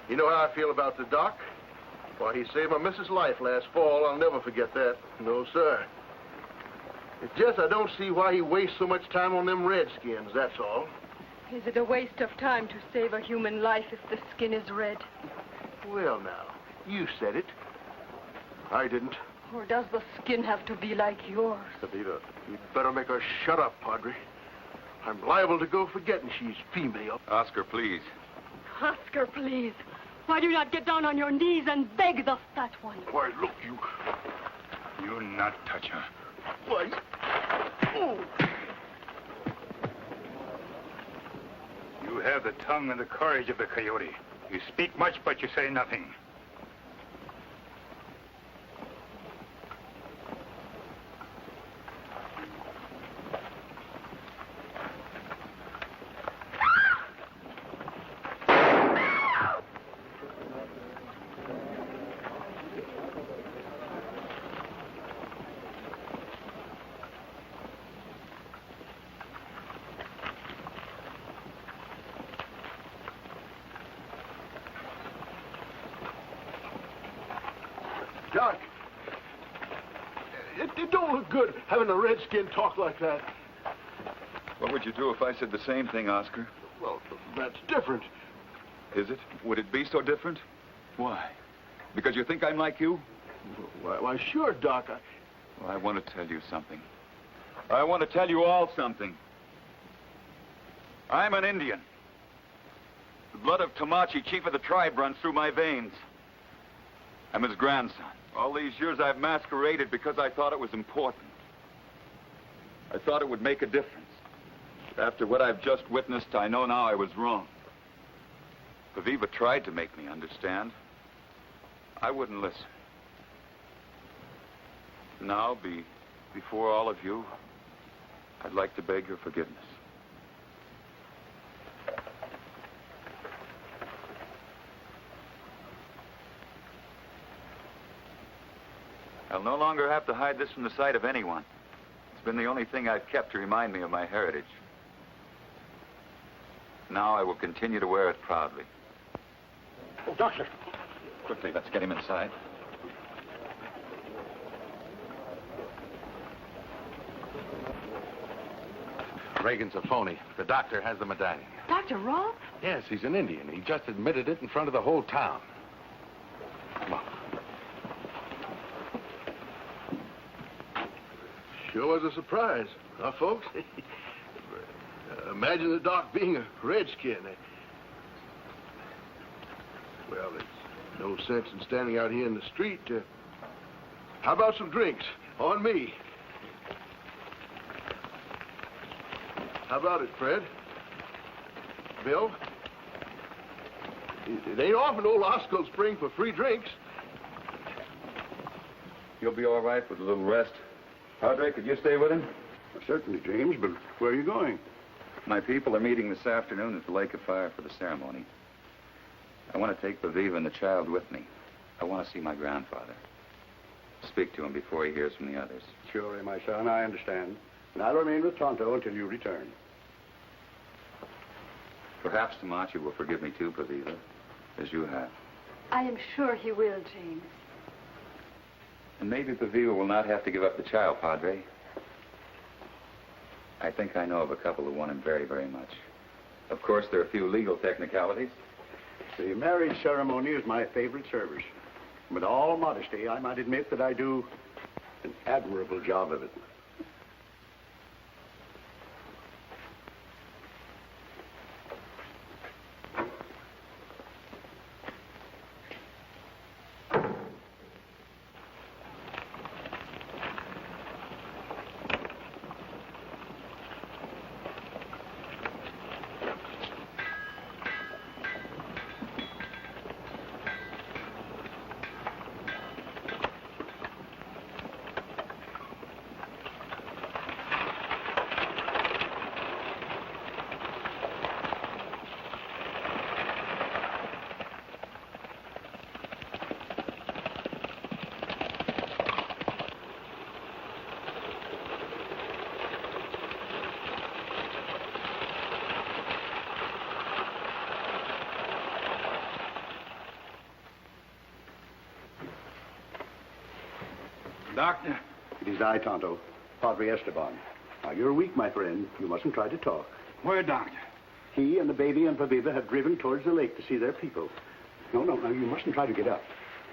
You know how I feel about the doc? Why, he saved my missus' life last fall. I'll never forget that. No, sir. It's just I don't see why he wastes so much time on them redskins, that's all. Is it a waste of time to save a human life if the skin is red? Well, now, you said it. I didn't. Or does the skin have to be like yours? Sabita, you'd better make her shut up, Padre. I'm liable to go forgetting she's female. Oscar, please. Oscar, please. Why do you not get down on your knees and beg the fat one? Why, look, you... You not touch her. Why... Oh. You have the tongue and the courage of the coyote. You speak much, but you say nothing. Doc, it don't look good having a redskin talk like that. What would you do if I said the same thing, Oscar? Well, that's different. Is it? Would it be so different? Why? Because you think I'm like you? Why sure, Doc. Well, I want to tell you something. I want to tell you all something. I'm an Indian. The blood of Tomachi, chief of the tribe, runs through my veins. I'm his grandson. All these years I've masqueraded because I thought it was important. I thought it would make a difference. After what I've just witnessed, I know now I was wrong. Paviva tried to make me understand. I wouldn't listen. Now, before all of you, I'd like to beg your forgiveness. I'll no longer have to hide this from the sight of anyone. It's been the only thing I've kept to remind me of my heritage. Now I will continue to wear it proudly. Oh, Doctor. Quickly, let's get him inside. Reagan's a phony. The doctor has the medallion. Dr. Rolfe? Yes, he's an Indian. He just admitted it in front of the whole town. Come on. Sure was a surprise, huh, folks? Imagine the doc being a redskin. Well, there's no sense in standing out here in the street. How about some drinks? On me. How about it, Fred? Bill? It ain't often old Osco's spring for free drinks. You'll be all right with a little rest. Padre, could you stay with him? Well, certainly, James, but where are you going? My people are meeting this afternoon at the Lake of Fire for the ceremony. I want to take Paviva and the child with me. I want to see my grandfather. Speak to him before he hears from the others. Surely, my son, I understand. And I'll remain with Tonto until you return. Perhaps Tomachi will forgive me too, Paviva, as you have. I am sure he will, James. And maybe Paviva will not have to give up the child, Padre. I think I know of a couple who want him very, very much. Of course, there are a few legal technicalities. The marriage ceremony is my favorite service. With all modesty, I might admit that I do an admirable job of it. Doctor? It is I, Tonto, Padre Esteban. Now, you're weak, my friend. You mustn't try to talk. Where, Doctor? He and the baby and Paviva have driven towards the lake to see their people. No, you mustn't try to get up.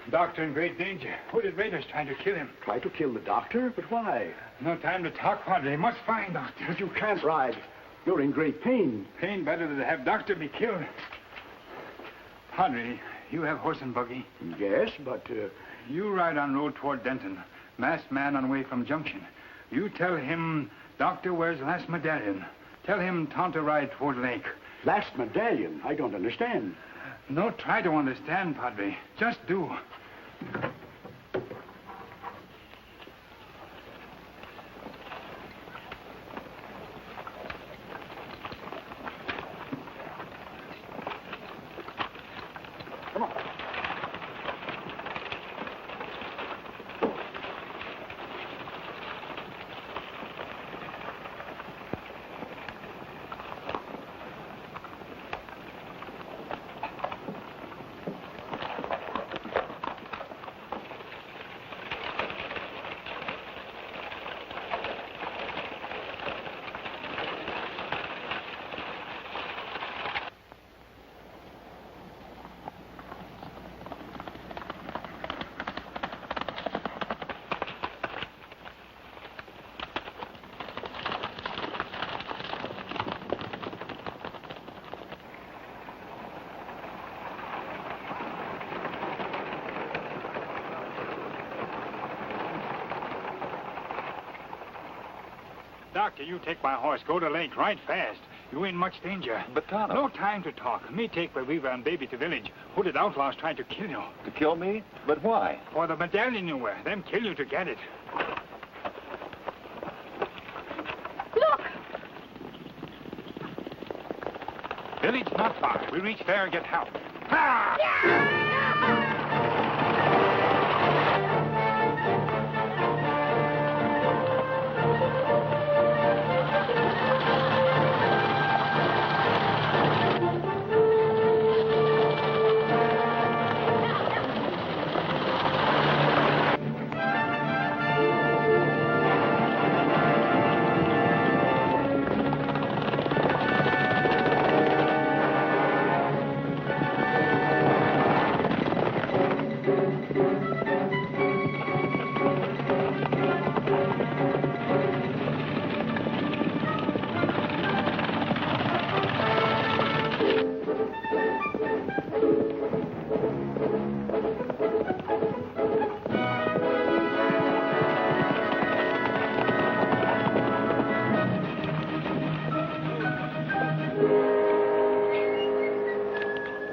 Doctor in great danger. Hooded raiders trying to kill him. Try to kill the doctor? But why? No time to talk, Padre. Must find Doctor. But you can't ride. You're in great pain. Pain better than to have Doctor be killed. Padre, you have horse and buggy? Yes, but... You ride on road toward Denton. Masked man on way from Junction. You tell him Doctor wears last medallion. Tell him Tonto ride toward lake. Last medallion? I don't understand. No, try to understand, Padre. Just do. Come on. Doctor, you take my horse. Go to lake right fast. You in much danger. But, Tonto... No time to talk. Me take Weaver and baby to village. Hooded outlaws trying to kill you. To kill me? But why? For the medallion you wear. Them kill you to get it. Look! Village not far. We reach there and get help. Ha!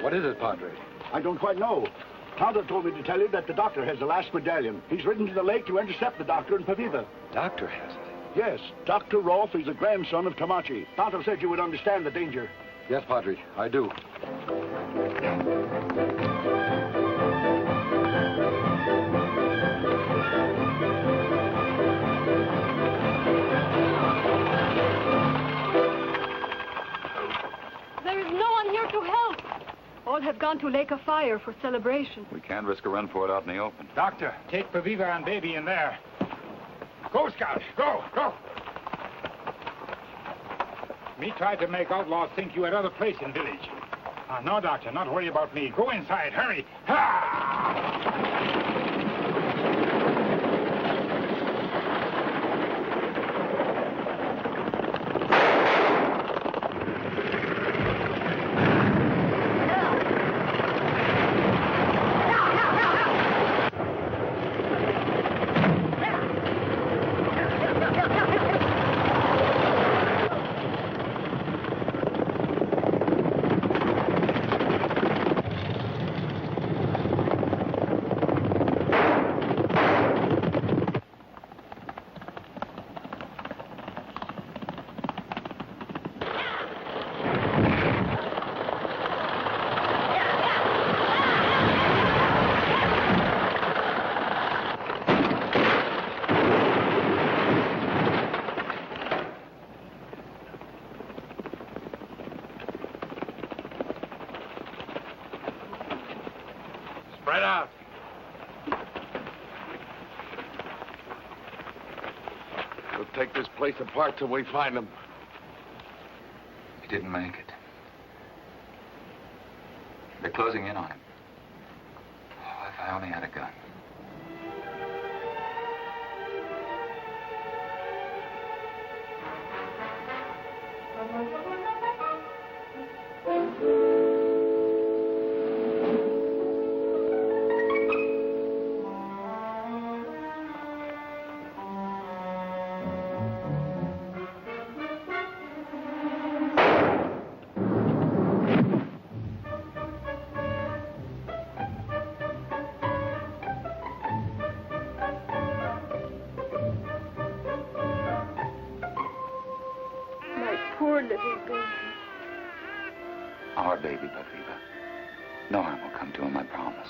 What is it, Padre? I don't quite know. Tonto told me to tell you that the doctor has the last medallion. He's ridden to the lake to intercept the doctor in Paviva. Doctor has it? Yes, Dr. Rolfe is a grandson of Camachi. Tonto said you would understand the danger. Yes, Padre, I do. There is no one here to help. All have gone to Lake of Fire for celebration. We can't risk a run for it out in the open. Doctor, take Weaver and baby in there. Go, Scout. Go, go. Me tried to make outlaws think you had other place in village. No, Doctor, not worry about me. Go inside. Hurry. Ha! Spread out. We'll take this place apart till we find them. He didn't make it. They're closing in on him. Oh, if I only had a gun. Poor little baby. Our baby, Paviva. No harm will come to him, I promise.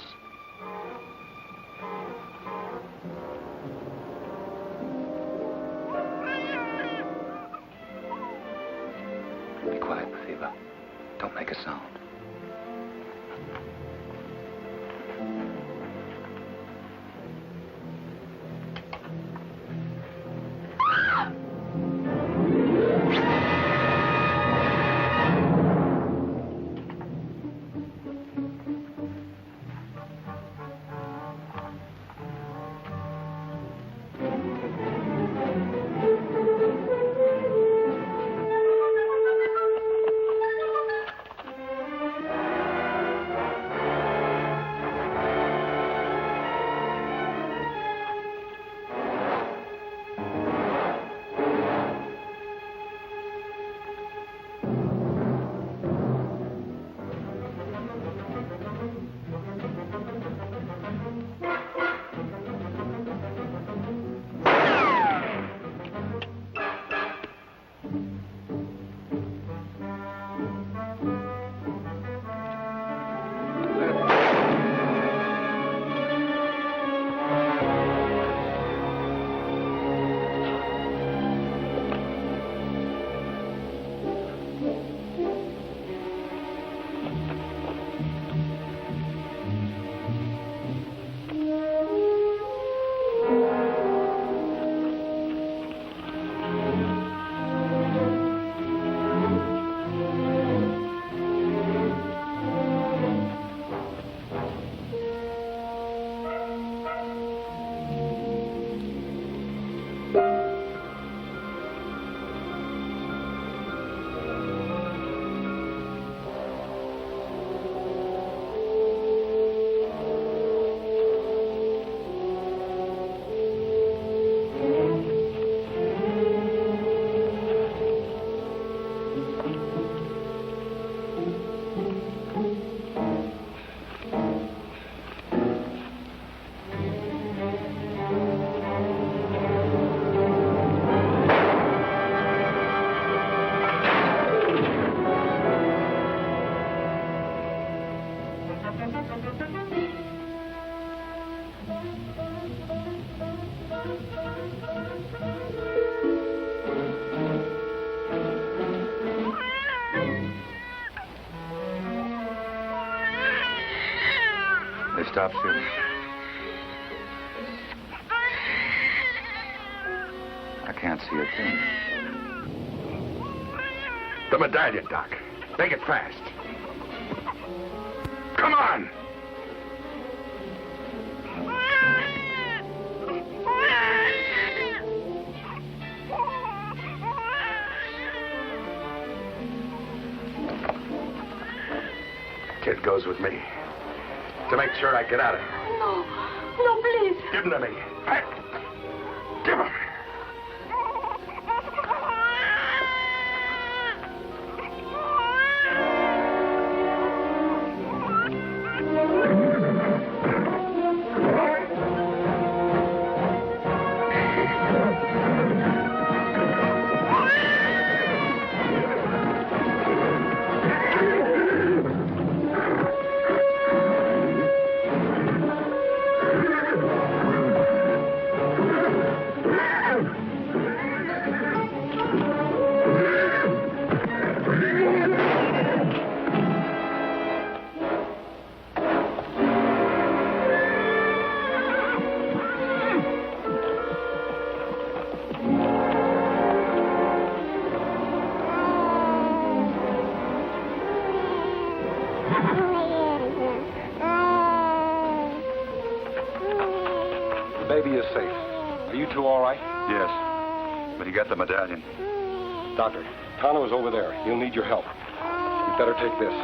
Be quiet, Paviva. Don't make a sound. They stopped shooting. I can't see a thing. The medallion, Doc. Make it fast. Come on! Kid goes with me. To make sure I get out of here. No. No, please. Give him to me. Hey, give him. Baby is safe. Are you two all right? Yes, but he got the medallion. Doctor, Tano is over there. He'll need your help. You better take this.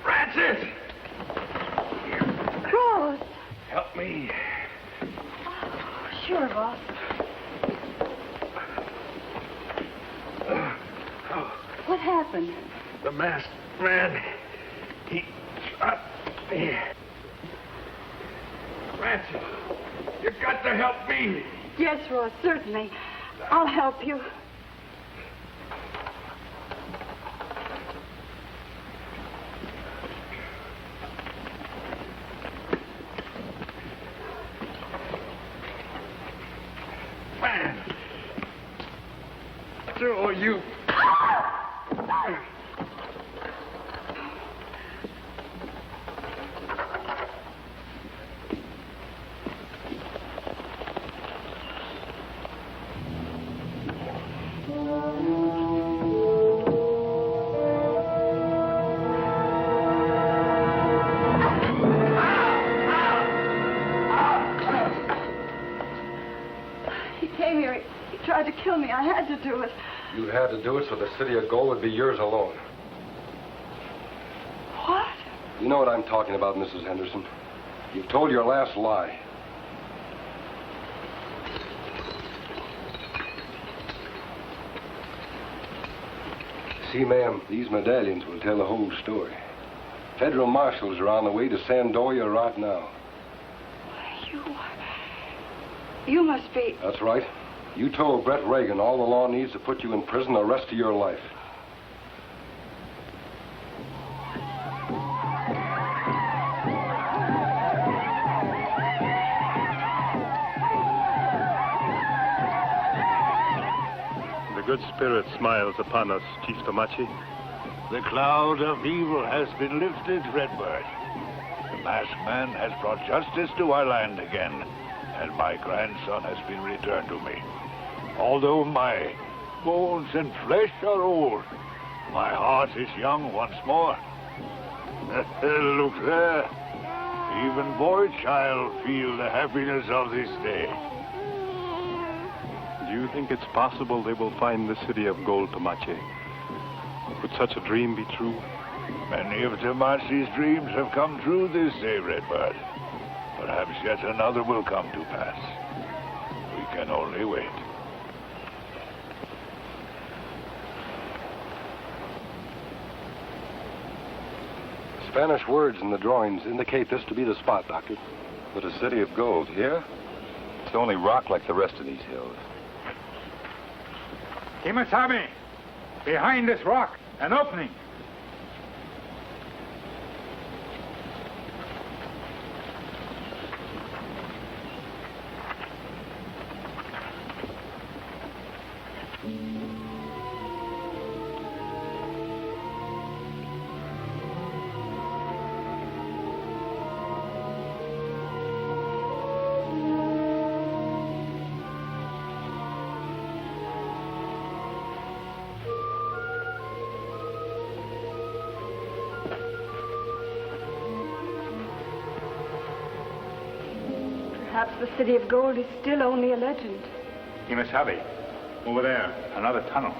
Francis! Rose. Help me. Sure, boss. What happened? The masked man, he shot me. Francis, you got to help me. Yes, Ross, certainly. I'll help you. Man, through you. He came here. He tried to kill me. I had to do it. You had to do it so the city of gold would be yours alone. What? You know what I'm talking about, Mrs. Henderson. You've told your last lie. See, ma'am, these medallions will tell the whole story. Federal marshals are on the way to Sandoya right now. You must be... That's right. You told Brett Reagan all the law needs to put you in prison the rest of your life. The good spirit smiles upon us, Chief Tomachi. The cloud of evil has been lifted, Redbird. The masked man has brought justice to our land again, and my grandson has been returned to me. Although my bones and flesh are old, my heart is young once more. Look there. Even boy child feel the happiness of this day. Do you think it's possible they will find the city of gold, Tomachi? Could such a dream be true? Many of Tomachi's dreams have come true this day, Redbird. Perhaps yet another will come to pass. We can only wait. Spanish words in the drawings indicate this to be the spot, Doctor. But a city of gold, here? It's only rock like the rest of these hills. Kimasabi, behind this rock, an opening. Perhaps the City of Gold is still only a legend. Kimasabi, over there, another tunnel.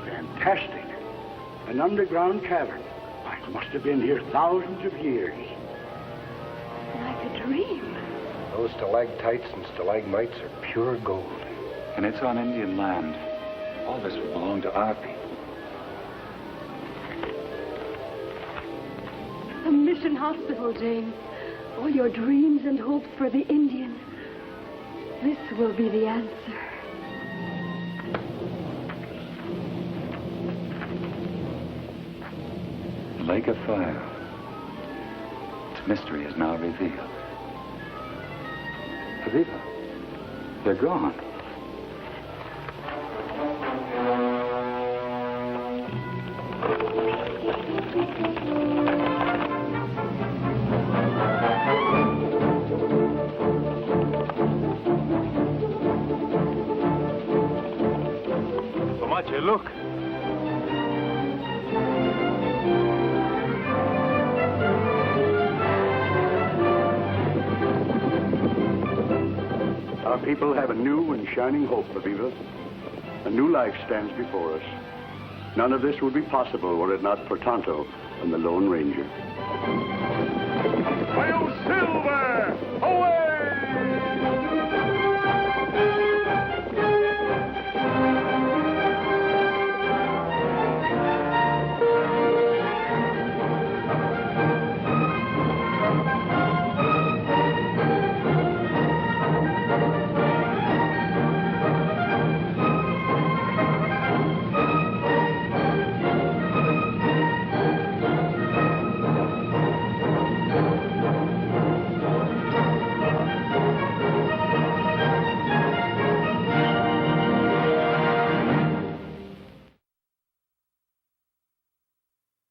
Fantastic. An underground cavern. Why, it must have been here thousands of years. Like a dream. Those stalactites and stalagmites are pure gold. And it's on Indian land. All this will belong to our people. A mission hospital, James. All your dreams and hopes for the Indian. This will be the answer. Lake of Fire. Its mystery is now revealed. Aviva, they're gone. Comanche, look. Our people have a new and shining hope, Aviva. A new life stands before us. None of this would be possible were it not for Tonto and the Lone Ranger. Silver! Away!